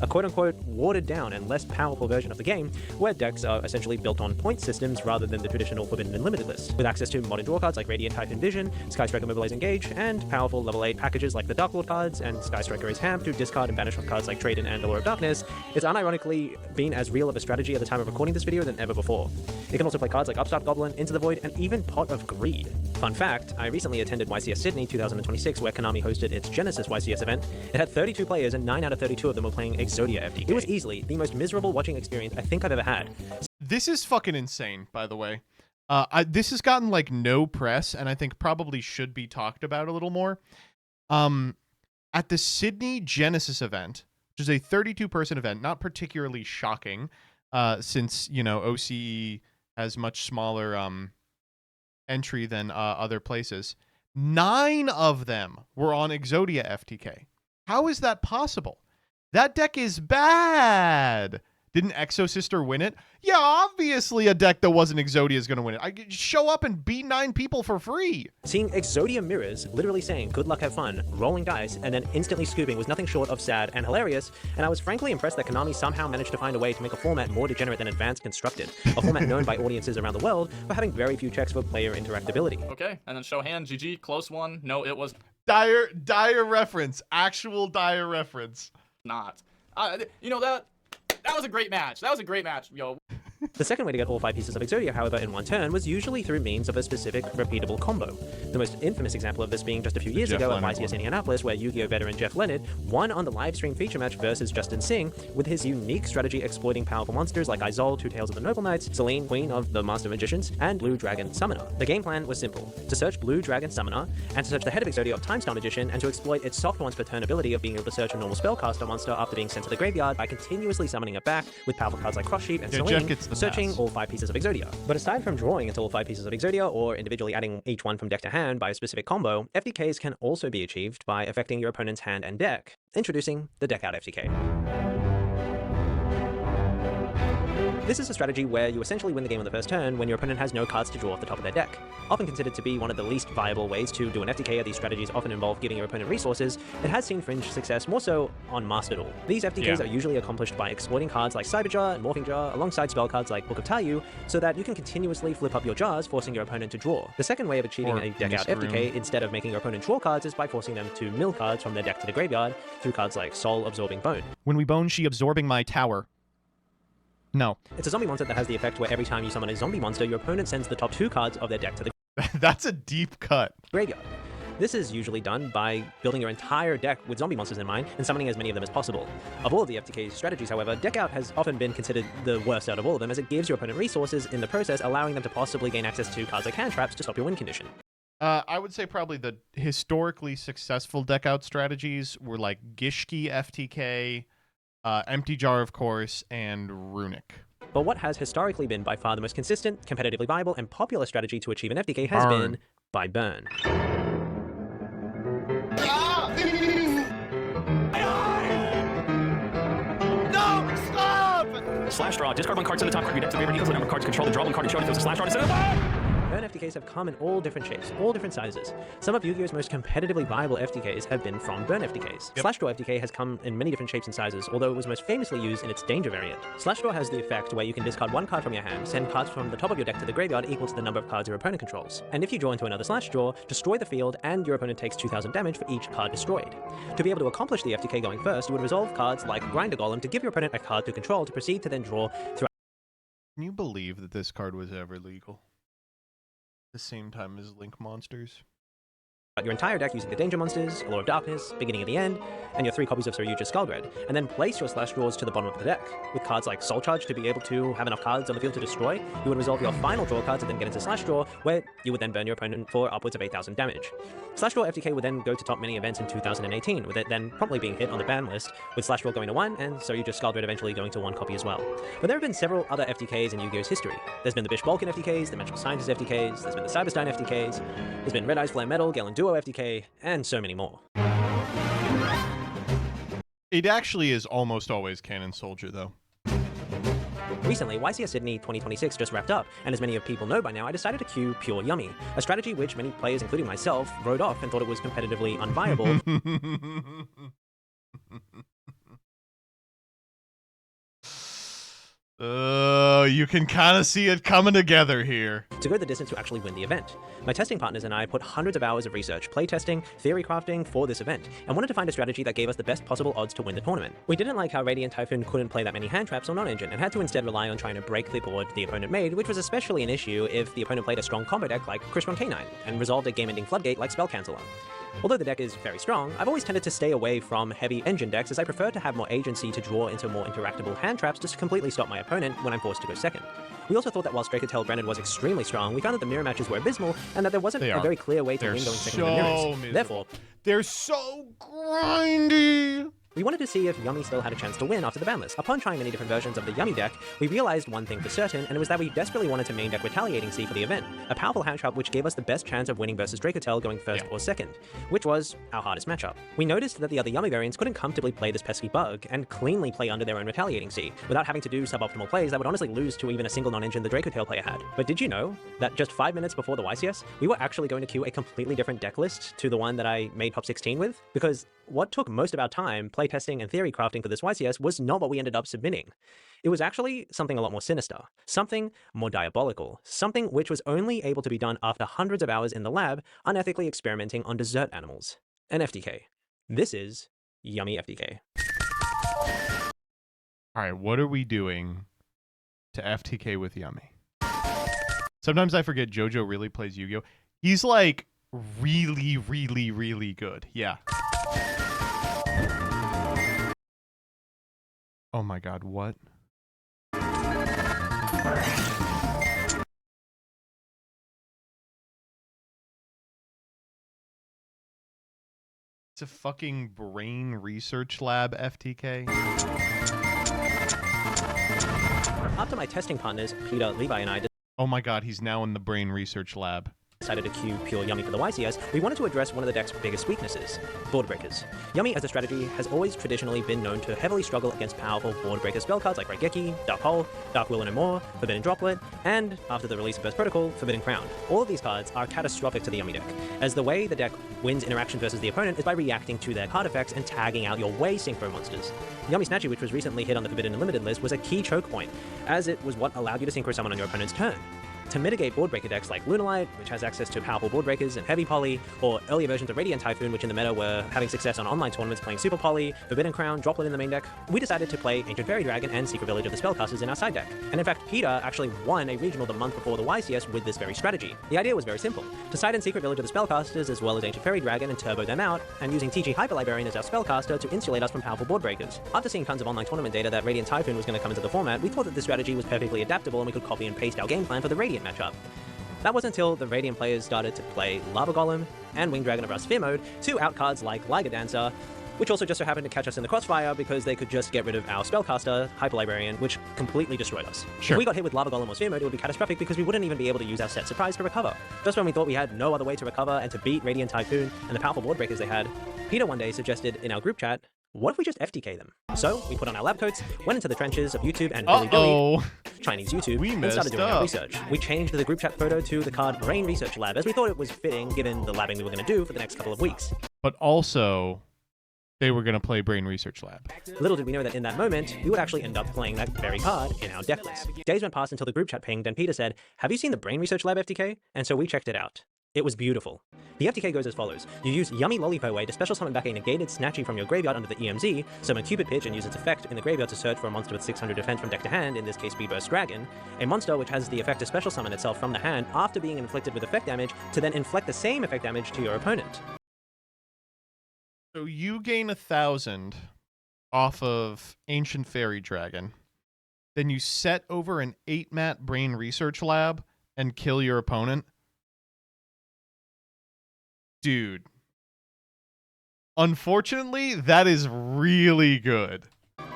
A quote-unquote watered down and less powerful version of the game, where decks are essentially built on point systems rather than the traditional Forbidden and Limited list, with access to modern draw cards like Radiant Type Envision, Sky Striker Mobilize Engage, and powerful level 8 packages like the Dark Lord cards and Sky Striker is Ham to discard and banish cards like Trade-in and the Lord of Darkness. It's unironically been as real of a strategy at the time of recording this video than ever before. It can also play cards like Upstart Goblin, Into the Void, and even Pot of Greed. Fun fact, I recently attended YCS Sydney 2026, where Konami hosted its Genesis YCS event. It had 32 players and 9 out of 32 of them were playing Exodia FTK. It was easily the most miserable watching experience I think I've ever had. This is fucking insane, by the way. This has gotten like no press, and I think probably should be talked about a little more. At the Sydney Genesis event, which is a 32-person event, not particularly shocking, since, you know, OCE has much smaller entry than other places. 9 of them were on Exodia FTK. How is that possible? That deck is bad. Didn't Exosister win it? Yeah, obviously a deck that wasn't Exodia is going to win it. I could show up and beat 9 people for free. Seeing Exodia mirrors literally saying good luck, have fun, rolling dice, and then instantly scooping was nothing short of sad and hilarious, and I was frankly impressed that Konami somehow managed to find a way to make a format more degenerate than Advanced Constructed, a format known by audiences around the world for having very few checks for player interactability. Okay, and then show hand, GG, close one. No, it was Dire reference. Actual dire reference. not. You know, that was a great match. That was a great match, yo. The second way to get all 5 pieces of Exodia, however, in one turn was usually through means of a specific repeatable combo. The most infamous example of this being just a few years ago at YCS Indianapolis, where Yu-Gi-Oh! Veteran Jeff Leonard won on the live stream feature match versus Justin Singh with his unique strategy exploiting powerful monsters like Izol, Two Tails of the Noble Knights, Selene, Queen of the Master Magicians, and Blue Dragon Summoner. The game plan was simple: to search Blue Dragon Summoner, and to search the head of Exodia of Time Star Magician, and to exploit its soft one's turn ability of being able to search a normal spellcaster monster after being sent to the graveyard by continuously summoning it back with powerful cards like Cross Sheep and Selene, searching all 5 pieces of Exodia. But aside from drawing into all 5 pieces of Exodia, or individually adding each one from deck to hand by a specific combo, FTKs can also be achieved by affecting your opponent's hand and deck. Introducing the Deck Out FTK. This is a strategy where you essentially win the game on the first turn when your opponent has no cards to draw off the top of their deck. Often considered to be one of the least viable ways to do an FTK, these strategies often involve giving your opponent resources. It has seen fringe success more so on Master Duel. These FTKs are usually accomplished by exploiting cards like Cyberjar and Morphing Jar alongside spell cards like Book of Taiyu, so that you can continuously flip up your jars, forcing your opponent to draw. The second way of achieving a Deck Out FTK, instead of making your opponent draw cards, is by forcing them to mill cards from their deck to the graveyard through cards like Soul Absorbing Bone. When we bone, she absorbing my tower. No. It's a zombie monster that has the effect where every time you summon a zombie monster, your opponent sends the top 2 cards of their deck to the That's a deep cut. graveyard. This is usually done by building your entire deck with zombie monsters in mind and summoning as many of them as possible. Of all of the FTK strategies, however, Deck Out has often been considered the worst out of all of them, as it gives your opponent resources in the process, allowing them to possibly gain access to cards like hand traps to stop your win condition. I would say probably the historically successful Deck Out strategies were like Gishki FTK, Empty Jar, of course, and Runic. But what has historically been by far the most consistent, competitively viable, and popular strategy to achieve an FTK has been by burn. No! Stop! Slash draw. Discard 1 card, send the top card of your deck to the graveyard equals the number of cards control, and draw 1 card and show it if there's a slash draw to send it. Burn FTKs have come in all different shapes, all different sizes. Some of Yu-Gi-Oh's most competitively viable FTKs have been from Burn FTKs. Slash Draw FTK has come in many different shapes and sizes, although it was most famously used in its Danger variant. Slash Draw has the effect where you can discard 1 card from your hand, send cards from the top of your deck to the graveyard equal to the number of cards your opponent controls. And if you draw into another Slash Draw, destroy the field and your opponent takes 2,000 damage for each card destroyed. To be able to accomplish the FTK going first, you would resolve cards like Grinder Golem to give your opponent a card to control to proceed to then draw throughout. Can you believe that this card was ever legal? The same time as Link Monsters. Your entire deck using the Danger Monsters, Allure of Darkness, Beginning of the End, and your 3 copies of Saryuja Skullgrid, and then place your Slash Draws to the bottom of the deck. With cards like Soul Charge to be able to have enough cards on the field to destroy, you would resolve your final draw cards and then get into Slash Draw, where you would then burn your opponent for upwards of 8,000 damage. Slash Draw FTK would then go to top many events in 2018, with it then promptly being hit on the ban list, with Slash Draw going to 1, and Saryuja Skullgrid eventually going to 1 copy as well. But there have been several other FTKs in Yu-Gi-Oh's history. There's been the Bish Balkan FTKs, the Magical Scientist FTKs, there's been the Cyberstein FTKs, there's been Red Eyes Flare Metal, Galen Duo FTK, and so many more. It actually is almost always Cannon Soldier, though. Recently, YCS Sydney 2026 just wrapped up, and as many of people know by now, I decided to queue Pure Yummy, a strategy which many players, including myself, wrote off and thought it was competitively unviable. You can kind of see it coming together here. To go the distance to actually win the event. My testing partners and I put hundreds of hours of research, playtesting, theory crafting for this event, and wanted to find a strategy that gave us the best possible odds to win the tournament. We didn't like how Radiant Typhoon couldn't play that many hand traps or non-engine, and had to instead rely on trying to break the board the opponent made, which was especially an issue if the opponent played a strong combo deck like Crystron K9, and resolved a game-ending floodgate like Spell Canceller. Although the deck is very strong, I've always tended to stay away from heavy engine decks, as I prefer to have more agency to draw into more interactable hand traps just to completely stop my opponent when I'm forced to go second. We also thought that while Straker-Tail Brennan was extremely strong, we found that the mirror matches were abysmal, and that there wasn't a very clear way to win going second in the mirrors. Therefore, they're so grindy. We wanted to see if Yummy still had a chance to win after the ban list. Upon trying many different versions of the Yummy deck, we realized one thing for certain, and it was that we desperately wanted to main deck Retaliating Sea for the event, a powerful hand trap which gave us the best chance of winning versus Dracotel going first or second, which was our hardest matchup. We noticed that the other Yummy variants couldn't comfortably play this pesky bug and cleanly play under their own Retaliating Sea, without having to do suboptimal plays that would honestly lose to even a single non-engine the Dracotel player had. But did you know that just 5 minutes before the YCS, we were actually going to queue a completely different deck list to the one that I made top 16 with? Because what took most of our time playtesting and theory crafting for this YCS was not what we ended up submitting. It was actually something a lot more sinister, something more diabolical, something which was only able to be done after hundreds of hours in the lab, unethically experimenting on desert animals. An FTK. This is Yummy FTK. Alright, what are we doing to FTK with Yummy? Sometimes I forget Jojo really plays Yu-Gi-Oh! He's like really, really, really good. Yeah. Oh my god, what? It's a fucking brain research lab FTK. After my testing partners, Peter, Levi, and I Oh my god, he's now in the brain research lab. Decided to queue pure Yummy for the YCS, we wanted to address one of the deck's biggest weaknesses, board breakers. Yummy as a strategy has always traditionally been known to heavily struggle against powerful board breaker spell cards like Raigeki, Dark Hole, Dark Will and More, Forbidden Droplet, and, after the release of Burst Protocol, Forbidden Crown. All of these cards are catastrophic to the Yummy deck, as the way the deck wins interaction versus the opponent is by reacting to their card effects and tagging out your way synchro monsters. Yummy Snatchy, which was recently hit on the Forbidden Unlimited list, was a key choke point, as it was what allowed you to synchro summon on your opponent's turn. To mitigate board breaker decks like Lunalight, which has access to powerful board breakers and heavy poly, or earlier versions of Radiant Typhoon, which in the meta were having success on online tournaments playing super poly, Forbidden Crown, Droplet in the main deck, we decided to play Ancient Fairy Dragon and Secret Village of the Spellcasters in our side deck. And in fact, Peter actually won a regional the month before the YCS with this very strategy. The idea was very simple: to side in Secret Village of the Spellcasters as well as Ancient Fairy Dragon and turbo them out, and using TG Hyper Librarian as our spellcaster to insulate us from powerful board breakers. After seeing tons of online tournament data that Radiant Typhoon was going to come into the format, we thought that this strategy was perfectly adaptable and we could copy and paste our game plan for the Radiant matchup. That wasn't until the Radiant players started to play Lava Golem and Winged Dragon of Rust Sphere mode, two out cards like Liger Dancer, which also just so happened to catch us in the crossfire because they could just get rid of our spellcaster, Hyper Librarian, which completely destroyed us. Sure. If we got hit with Lava Golem or Sphere mode, it would be catastrophic because we wouldn't even be able to use our set surprise to recover. Just when we thought we had no other way to recover and to beat Radiant Typhoon and the powerful board breakers they had, Peter one day suggested in our group chat, what if we just FTK them? So we put on our lab coats, went into the trenches of YouTube and Billy, Chinese YouTube, and started doing our research. We changed the group chat photo to the card Brain Research Lab, as we thought it was fitting given the labbing we were going to do for the next couple of weeks. But also, they were going to play Brain Research Lab. Little did we know that in that moment, we would actually end up playing that very card in our deck list. Days went past until the group chat pinged and Peter said, "Have you seen the Brain Research Lab FTK?" And so we checked it out. It was beautiful. The FTK goes as follows. You use Yummy Lollipop Way to special summon back a negated Snatchy from your graveyard under the EMZ, summon Cupid Pitch and use its effect in the graveyard to search for a monster with 600 defense from deck to hand, in this case Speedburst Dragon, a monster which has the effect to special summon itself from the hand after being inflicted with effect damage to then inflict the same effect damage to your opponent. So you gain 1,000 off of Ancient Fairy Dragon, then you set over an 8-mat Brain Research Lab and kill your opponent? Dude. Unfortunately, that is really good.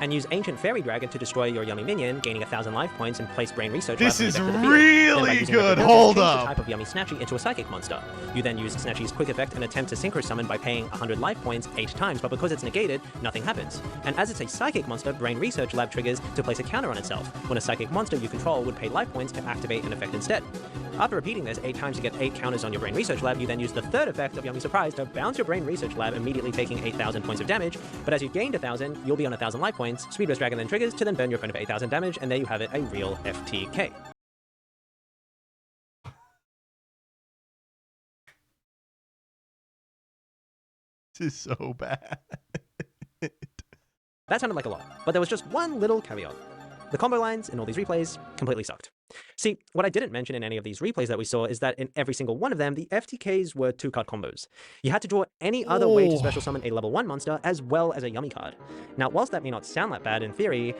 And use Ancient Fairy Dragon to destroy your Yummy minion, gaining 1,000 life points, and place Brain Research. This is really good. Hold up. The type of Yummy Snatchy into a Psychic monster. You then use Snatchy's quick effect and attempt to synchro summon by paying 100 life points 8 times, but because it's negated, nothing happens. And as it's a Psychic monster, Brain Research Lab triggers to place a counter on itself, when a Psychic monster you control would pay life points to activate an effect instead. After repeating this 8 times to get 8 counters on your Brain Research Lab, you then use the third effect of Yummy Surprise to bounce your Brain Research Lab, immediately taking 8,000 points of damage, but as you've gained 1,000, you'll be on 1,000 life points. Speedburst Dragon then triggers to then burn your opponent for 8,000 damage, and there you have it, a real FTK. This is so bad. That sounded like a lot, but there was just one little caveat. The combo lines in all these replays completely sucked. See, what I didn't mention in any of these replays that we saw is that in every single one of them, the FTKs were 2-card combos. You had to draw any other way to special summon a level 1 monster as well as a Yummy card. Now, whilst that may not sound that bad in theory,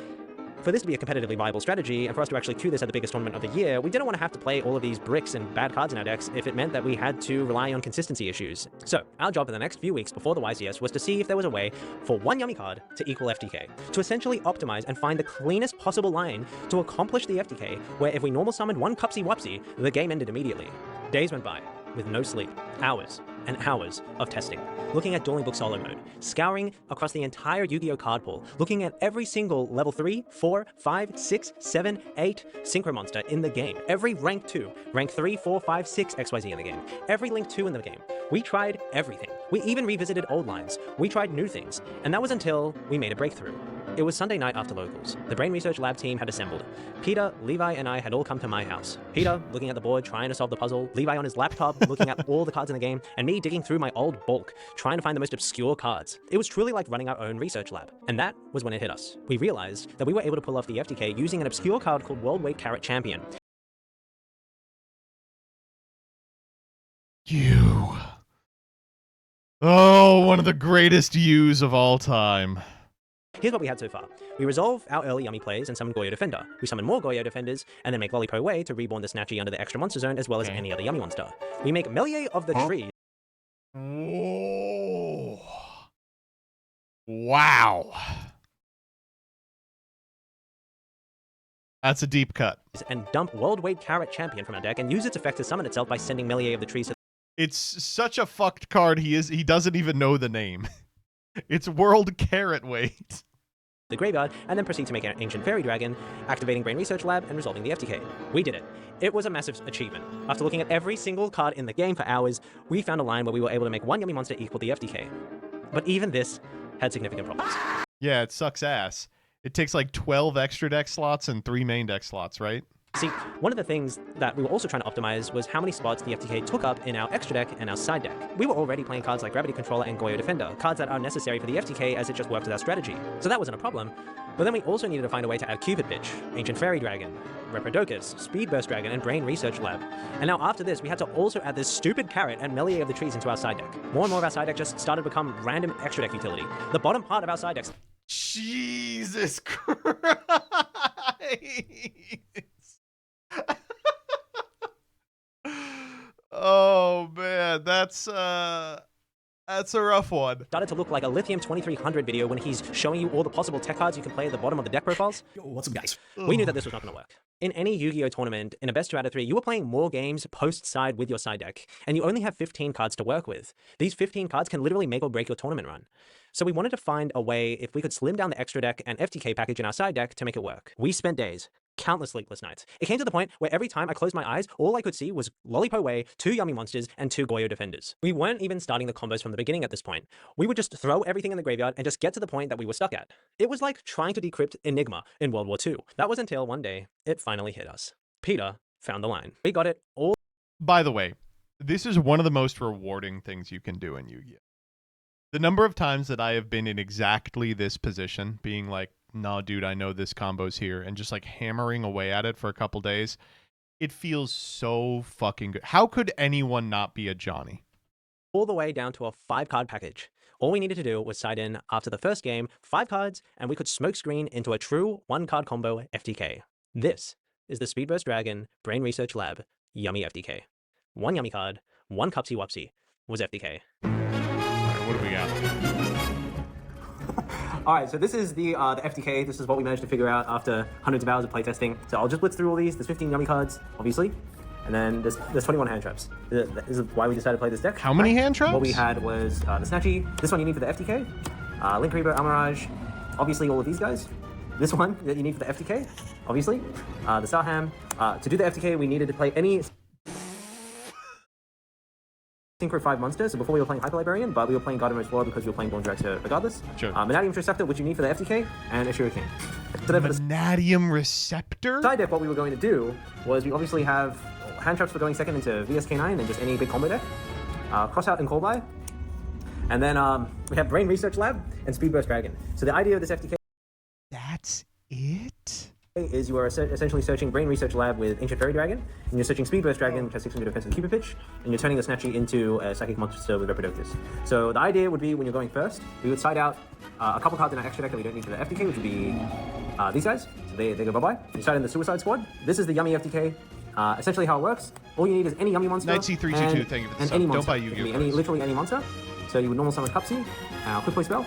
For this to be a competitively viable strategy, and for us to actually queue this at the biggest tournament of the year, we didn't want to have to play all of these bricks and bad cards in our decks if it meant that we had to rely on consistency issues. So, our job for the next few weeks before the YCS was to see if there was a way for one yummy card to equal FTK, to essentially optimize and find the cleanest possible line to accomplish the FTK, where if we normal summoned one Cupsy Wupsy, the game ended immediately. Days went by, with no sleep, hours and hours of testing, looking at Dueling Book solo mode, scouring across the entire Yu-Gi-Oh card pool, looking at every single level 3, 4, 5, 6, 7, 8 Synchro Monster in the game, every rank 2, rank 3, 4, 5, 6 XYZ in the game, every link 2 in the game. We tried everything. We even revisited old lines. We tried new things. And that was until we made a breakthrough. It was Sunday night after locals. The Brain Research Lab team had assembled. Peter, Levi, and I had all come to my house. Peter, looking at the board, trying to solve the puzzle. Levi on his laptop, looking at all the cards in the game. And me digging through my old bulk, trying to find the most obscure cards. It was truly like running our own research lab. And that was when it hit us. We realized that we were able to pull off the FTK using an obscure card called World Weight Carrot Champion. You. Oh, one of the greatest U's of all time. Here's what we had so far. We resolve our early yummy plays and summon Goyo Defender. We summon more Goyo Defenders, and then make Lollipo Way to reborn the Snatchy under the extra monster zone, as well as any other yummy monster. We make Melier of the Tree. Whoa. Wow. That's a deep cut. And dump World Weight Carrot Champion from our deck and use its effect to summon itself by sending Melier of the Tree. It's such a fucked card, he doesn't even know the name. It's World Carrot Weight. The graveyard, and then proceed to make an Ancient Fairy Dragon, activating Brain Research Lab and resolving the FTK. We did it. It was a massive achievement. After looking at every single card in the game for hours, we found a line where we were able to make one yummy monster equal the FTK. But even this had significant problems. Yeah, it sucks ass. It takes like 12 extra deck slots and 3 main deck slots, right? See, one of the things that we were also trying to optimize was how many spots the FTK took up in our extra deck and our side deck. We were already playing cards like Gravity Controller and Goyo Defender, cards that are necessary for the FTK as it just worked with our strategy. So that wasn't a problem. But then we also needed to find a way to add Cupid Bitch, Ancient Fairy Dragon, Reprodocus, Speed Burst Dragon, and Brain Research Lab. And now after this, we had to also add this stupid carrot and Melier of the Trees into our side deck. More and more of our side deck just started to become random extra deck utility. The bottom part of our side decks. Jesus Christ! Oh man, that's a rough one. Started to look like a Lithium 2300 video when he's showing you all the possible tech cards you can play at the bottom of the deck profiles. Yo, what's up, guys? We knew that this was not going to work. In any Yu-Gi-Oh tournament, in a best 2 out of 3, you were playing more games post-side with your side deck, and you only have 15 cards to work with. These 15 cards can literally make or break your tournament run. So we wanted to find a way if we could slim down the extra deck and FTK package in our side deck to make it work. We spent days, countless sleepless nights. It came to the point where every time I closed my eyes, all I could see was Lollipo Way, 2 Yummy Monsters, and 2 Goyo Defenders. We weren't even starting the combos from the beginning at this point. We would just throw everything in the graveyard and just get to the point that we were stuck at. It was like trying to decrypt Enigma in World War II. That was until one day, it finally hit us. Peter found the line. We got it all. By the way, this is one of the most rewarding things you can do in Yu-Gi-Oh! The number of times that I have been in exactly this position, being like, nah, dude, I know this combo's here, and just like hammering away at it for a couple days, it feels so fucking good. How could anyone not be a Johnny? All the way down to a 5-card package. All we needed to do was side in after the first game, 5 cards, and we could smokescreen into a true 1-card combo FTK. This is the Speedburst Dragon Brain Research Lab Yummy FTK. 1 yummy card, 1 Cupsy Wupsy was FTK. What do we got? All right, so this is the FTK. This is what we managed to figure out after hundreds of hours of playtesting. So I'll just blitz through all these. There's 15 yummy cards, obviously. And then there's 21 hand traps. This is why we decided to play this deck. How many hand traps? What we had was the Snatchy. This one you need for the FTK. Link Reaper, Amirage. Obviously all of these guys. This one that you need for the FTK, obviously. The Starham. To do the FTK, we needed to play any Synchro 5 monsters. So before we were playing Hyper Librarian, but we were playing Garden Explore because we were playing Born Director regardless. Sure. Vanadium Receptor, which you need for the FTK, and Ashura King. So then for the Vanadium Receptor? side deck, what we were going to do was we obviously have hand traps for going second into VSK9 and just any big combo deck. Cross out and call by. And then we have Brain Research Lab and Speedburst Dragon. So the idea of this FTK... That's it? Is you are essentially searching Brain Research Lab with Ancient Fairy Dragon, and you're searching Speedburst Dragon, which has 600 defense and Cupid Pitch, and you're turning the Snatchy into a Psychic Monster with Reprodocus. So the idea would be when you're going first, we would side out a couple cards in our extra deck that we don't need for the FTK, which would be these guys. So they go bye-bye. You side in the Suicide Squad. This is the Yummy FTK. Essentially how it works, all you need is any Yummy monster. Knight C322, thank you for the sub. Don't buy Yu-Gi-Oh! Literally any monster. So you would normal summon Cupsy, our Quick Play spell,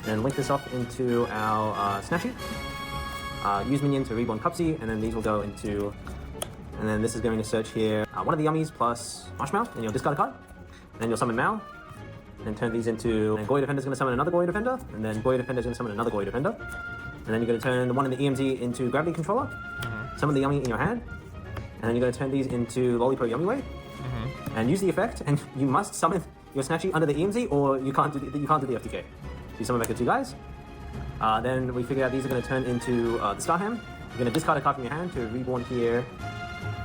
then link this off into our Snatchy. Use minion to reborn Cupsy, and then these will go into, and then this is going to search here one of the Yummies plus Marshmallow, and you'll discard a card. And then you'll summon Mal, and then turn these into, and Goya Defender is going to summon another Goya Defender, and then Goya Defender is going to summon another Goya Defender. And then you're going to turn one in the EMZ into Gravity Controller, summon the Yummy in your hand, and then you're going to turn these into Lollipop Yummy Way, and use the effect, and you must summon your Snatchy under the EMZ, or you can't do the FTK. So you summon back the two guys. Then we figured out these are going to turn into the Starham. You're going to discard a card from your hand to reborn here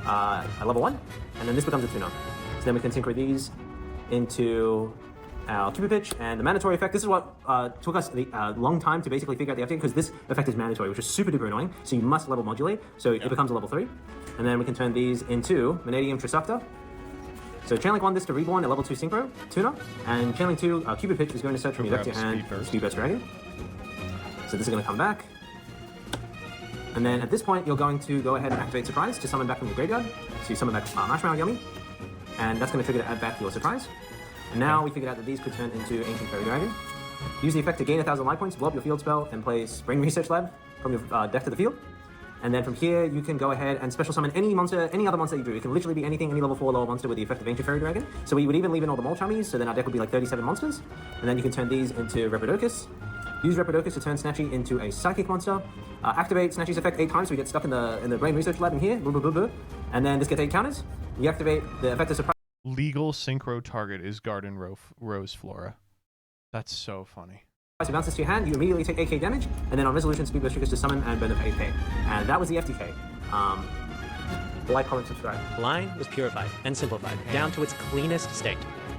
at level 1, and then this becomes a tuner. So then we can synchro these into our Cupid Pitch, and the mandatory effect. This is what took us a long time to basically figure out the FTK, because this effect is mandatory, which is super duper annoying, so you must level modulate, so it becomes a level 3. And then we can turn these into Vanadium Trisupta. So Chain Link 1 this to reborn a level 2 synchro tuner, and Chain Link 2 Cupid Pitch is going to search from your deck to your hand Speedburst Dragon. So this is going to come back. And then at this point, you're going to go ahead and activate Surprise to summon back from your graveyard. So you summon back Marshmallow Yummy, and that's going to trigger to add back your Surprise. And now we figured out that these could turn into Ancient Fairy Dragon. Use the effect to gain 1,000 life points, blow up your field spell, and place Brain Research Lab from your deck to the field. And then from here, you can go ahead and special summon any monster, any other monster you drew. It can literally be anything, any level 4 lower monster with the effect of Ancient Fairy Dragon. So we would even leave in all the Molchummies, so then our deck would be like 37 monsters. And then you can turn these into Reprodocus. Use Reprodocus to turn Snatchy into a Psychic monster. Activate Snatchy's effect 8 times, so we get stuck in the Brain Research Lab in here. And then this gets 8 counters. You activate the effect of Surprise. Legal synchro target is Garden Rose Flora. That's so funny. You bounce this to your hand, you immediately take 8k damage, and then on resolution, Speedburst triggers to summon and burn it for 8k. And that was the FTK. Like, comment, subscribe. Line was purified and simplified down to its cleanest state.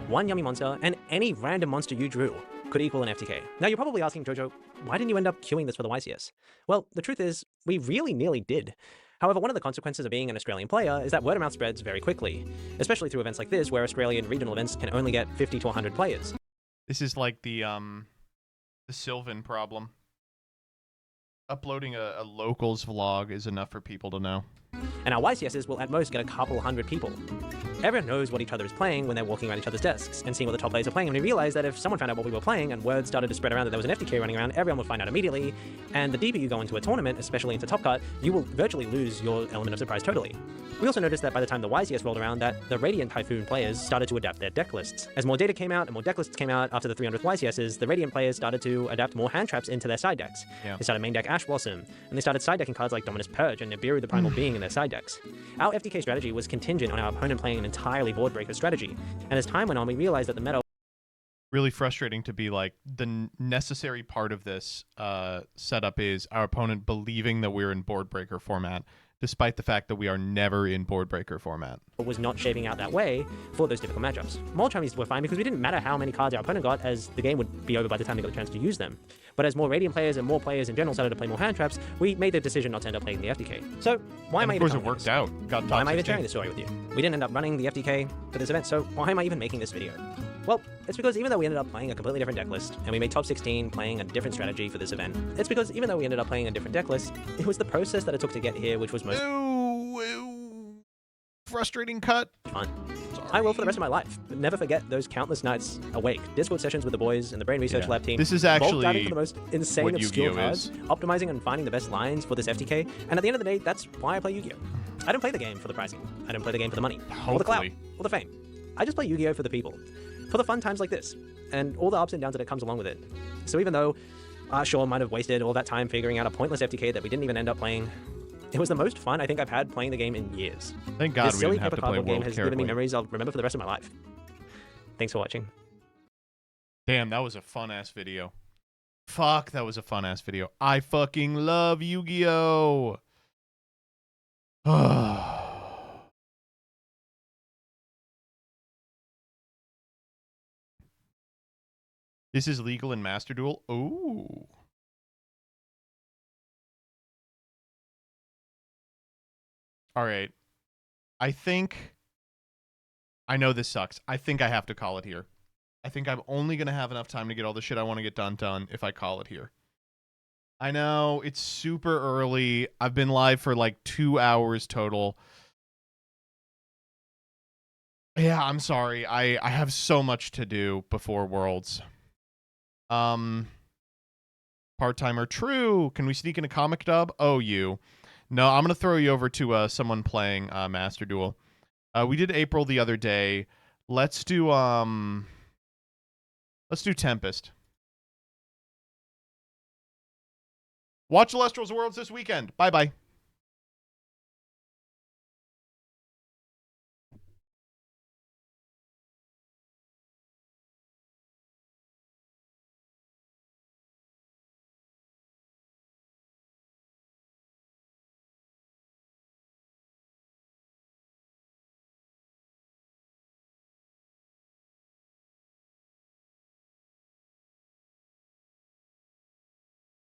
One Yummy monster and any random monster you drew could equal an FTK. Now you're probably asking, Jojo, why didn't you end up queuing this for the YCS? Well, the truth is, we really nearly did. However, one of the consequences of being an Australian player is that word of mouth spreads very quickly, especially through events like this where Australian regional events can only get 50 to 100 players. This is like the Sylvan problem. Uploading a locals vlog is enough for people to know. And our YCSs will at most get a couple hundred people. Everyone knows what each other is playing when they're walking around each other's desks and seeing what the top players are playing, and we realized that if someone found out what we were playing and word started to spread around that there was an FTK running around, everyone would find out immediately, and the deeper you go into a tournament, especially into Top Cut, you will virtually lose your element of surprise totally. We also noticed that by the time the YCS rolled around that the Radiant Typhoon players started to adapt their deck lists. As more data came out and more deck lists came out after the 300th YCSs, the Radiant players started to adapt more hand traps into their side decks. Yeah. They started main deck Ash Blossom, and they started side decking cards like Dominus Purge and Nibiru the Primal Being in their side decks. Our FTK strategy was contingent on our opponent playing an entirely board breaker strategy, and as time went on, we realized that the meta really frustrating to be like the necessary part of this setup is our opponent believing that we're in board breaker format, despite the fact that we are never in board breaker format. was not shaping out that way for those difficult matchups. Molchummies were fine because we didn't matter how many cards our opponent got, as the game would be over by the time they got a chance to use them. But as more Radiant players and more players in general started to play more hand traps, we made the decision not to end up playing the FTK. So why am I even Of course it worked out. Got Why am I even 16. sharing this story with you? We didn't end up running the FTK for this event, so why am I even making this video? Well, it's because even though we ended up playing a completely different deck list, and we made top 16 playing a different strategy for this event, it's because even though we ended up playing a different deck list, it was the process that it took to get here which was most frustrating cut. Fun. I will for the rest of my life. But never forget those countless nights awake. Discord sessions with the boys and the Brain Research Lab team. This is Vault actually diving for the most insane, what obscure Yu-Gi-Oh cards, optimizing and finding the best lines for this FTK. And at the end of the day, that's why I play Yu-Gi-Oh! I don't play the game for the pricing. I don't play the game for the money, or the clout, or the fame. I just play Yu-Gi-Oh! For the people, for the fun times like this, and all the ups and downs that it comes along with it. So even though Sean might have wasted all that time figuring out a pointless FTK that we didn't even end up playing, it was the most fun I think I've had playing the game in years. Thank God this we silly didn't have paper to play cardboard game World has given me Carefully. memories I'll remember for the rest of my life. Thanks for watching. Damn, that was a fun-ass video. Fuck, that was a fun-ass video. I fucking love Yu-Gi-Oh! This is legal in Master Duel? Ooh. All right. I know this sucks. I think I have to call it here. I think I'm only going to have enough time to get all the shit I want to get done if I call it here. I know, it's super early. I've been live for like 2 hours total. Yeah, I'm sorry. I have so much to do before Worlds. Part-timer, true. Can we sneak in a comic dub? Oh, you. No, I'm going to throw you over to someone playing Master Duel. We did April the other day. Let's do Tempest. Watch Celestials Worlds this weekend. Bye-bye.